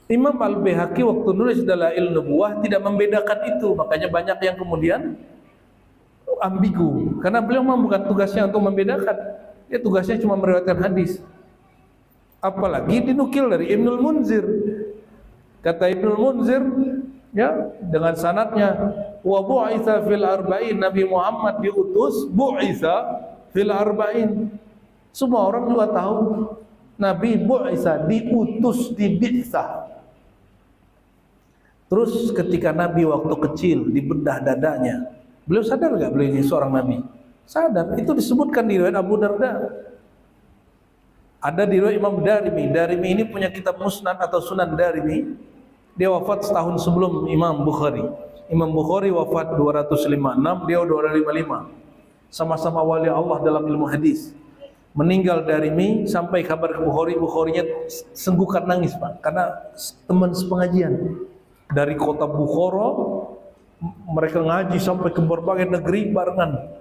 Imam Al-Baihaqi waktu nulis Dalail Nubuwah tidak membedakan itu, makanya banyak yang kemudian ambigu, karena beliau memang bukan tugasnya untuk membedakan, dia tugasnya cuma meriwayatkan hadis. Apalagi dinukil dari Ibnul Munzir. Kata Ibnul Munzir, ya, dengan sanadnya, wa bu'itsa fil arba'in, Nabi Muhammad diutus bu'itsa fil arba'in. Semua orang juga tahu Nabi bu'itsa, diutus, dibi'tsah. Terus ketika Nabi waktu kecil dibedah dadanya, beliau sadar enggak beliau ini seorang nabi? Sadar. Itu disebutkan di riwayat Abu Darda. Ada di riwayat Imam Darimi. Darimi ini punya kitab Musnad atau Sunan Darimi. Dia wafat setahun sebelum Imam Bukhari. Imam Bukhari wafat 256, dia 255. Sama-sama wali Allah dalam ilmu hadis. Meninggal Darimi, sampai kabar ke Bukhari, Bukharinya senggukan nangis, Pak, karena teman sepengajian dari kota Bukhara, mereka ngaji sampai ke berbagai negeri barengan.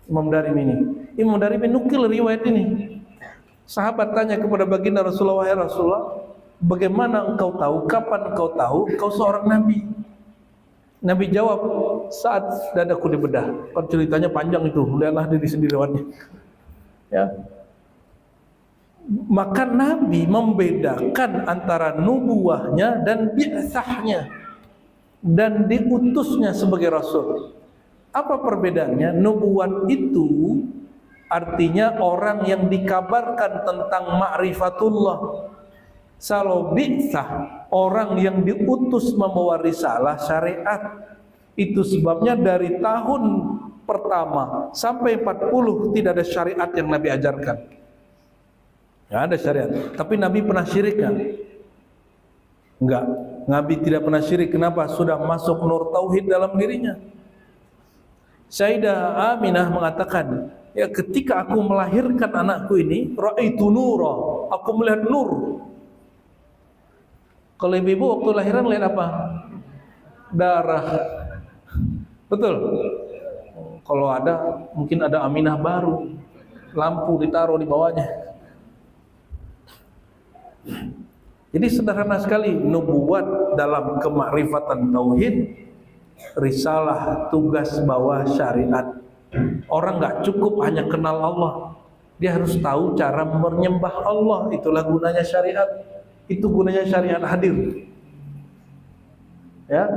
Imam Darimi ini. Imam Darimi nukil riwayat ini. Sahabat tanya kepada baginda Rasulullah, "Ya Rasulullah, bagaimana engkau tahu? Kapan engkau tahu engkau seorang nabi?" Nabi jawab, "Saat dadaku dibedah." Kan ceritanya panjang itu, lihatlah diri sendiri riwayatnya. Ya. Maka Nabi membedakan antara nubuahnya dan bi'tsahnya dan diutusnya sebagai rasul. Apa perbedaannya? Nubuat itu artinya orang yang dikabarkan tentang ma'rifatullah. Kalau bi'tsah, orang yang diutus membawa risalah syariat. Itu sebabnya dari tahun pertama sampai 40 tidak ada syariat yang Nabi ajarkan. Tidak ada syariat. Tapi Nabi pernah syirik kan? Enggak. Nabi tidak pernah syirik. Kenapa? Sudah masuk nur tauhid dalam dirinya. Sayyidah Aminah mengatakan, ya, ketika aku melahirkan anakku ini, ra'aitu nura, aku melihat nur. Kalau ibu waktu lahiran lihat apa? Darah. Betul. Kalau ada, mungkin ada Aminah baru, lampu ditaruh di bawahnya. Jadi sederhana sekali, nubuat dalam kemakrifatan tauhid, risalah, tugas bawa syariat. Orang nggak cukup hanya kenal Allah, dia harus tahu cara menyembah Allah. Itulah gunanya syariat. Itu gunanya syariat hadir. Ya,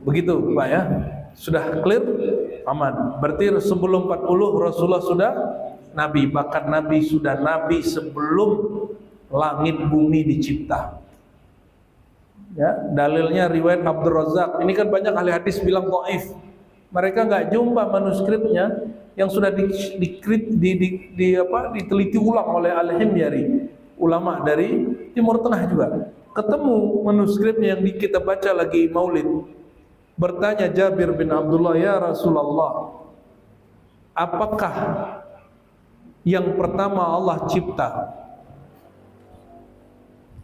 begitu Pak ya. Sudah clear? Aman. Berarti sebelum 40 Rasulullah sudah Nabi. Bahkan Nabi sudah Nabi sebelum langit bumi dicipta. Ya, dalilnya riwayat Abdul Razak. Ini kan banyak ahli hadis bilang dhaif. Mereka nggak jumpa manuskripnya yang sudah diteliti ulang oleh Al-Himyari, ulama dari Timur Tengah juga. Ketemu manuskripnya yang kita baca lagi Maulid. Bertanya Jabir bin Abdullah, "Ya Rasulullah, apakah yang pertama Allah cipta?"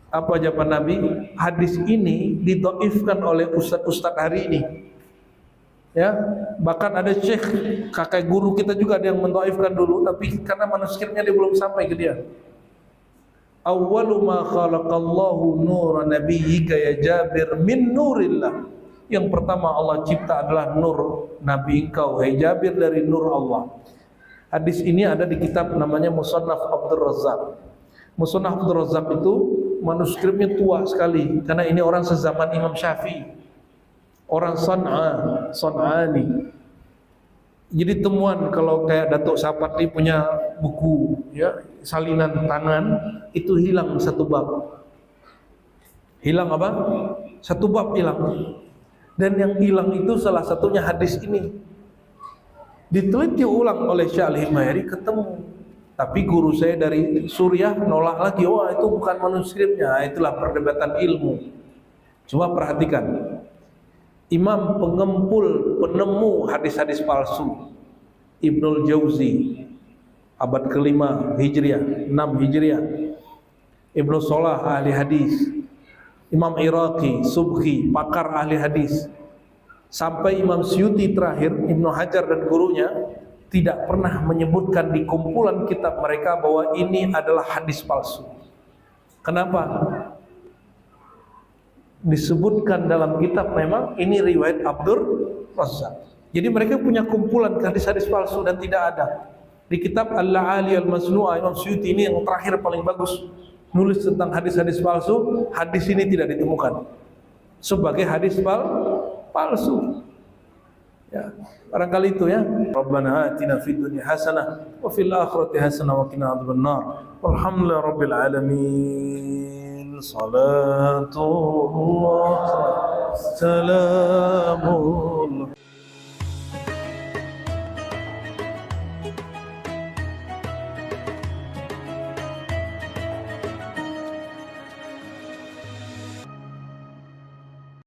Apa jawaban Nabi? Hadis ini didhaifkan oleh ustaz-ustaz hari ini. Ya, bahkan ada syekh, kakek guru kita juga ada yang mendhaifkan dulu, tapi karena manuskripnya dia belum sampai ke dia. Awwalu ma khalaqallahu nura nabiyyika ya Jabir min nurillah. Yang pertama Allah cipta adalah nur Nabi engkau, hai Jabir, dari nur Allah. Hadis ini ada di kitab namanya Musannaf Abdul Razzaq. Musannaf Abdul Razzaq itu manuskripnya tua sekali, karena ini orang sezaman Imam Syafi'i, orang Son'ani. Jadi temuan kalau kayak Datuk Sapatli punya buku, ya, salinan tangan, itu hilang satu bab. Hilang apa? Satu bab hilang. Dan yang hilang itu salah satunya hadis ini. Diteliti ulang oleh Syekh Al-Himyari, ketemu. Tapi guru saya dari Suriah nolak lagi, wah itu bukan manuskripnya. Itulah perdebatan ilmu. Cuma perhatikan, imam penemu hadis-hadis palsu, Ibnul Jauzi, abad ke-5 Hijriah, 6 Hijriah. Ibnu Salah, ahli hadis. Imam Iraqi, Subki, pakar ahli hadis. Sampai Imam Suyuti terakhir, Ibnu Hajar dan gurunya tidak pernah menyebutkan di kumpulan kitab mereka bahwa ini adalah hadis palsu. Kenapa? Disebutkan dalam kitab memang ini riwayat Abdul Razzaq. Jadi mereka punya kumpulan hadis-hadis palsu dan tidak ada. Di kitab Al-La'ali Al-Masnu'ah Imam Suyuti ini yang terakhir paling bagus nulis tentang hadis-hadis palsu. Hadis ini tidak ditemukan sebagai hadis palsu. Ya, barangkali itu ya. Rabbana atina fid dunya hasanah wa fil akhirati hasanah wa qina adzabannar. Walhamdulillahi rabbil alamin. Salatullah salamun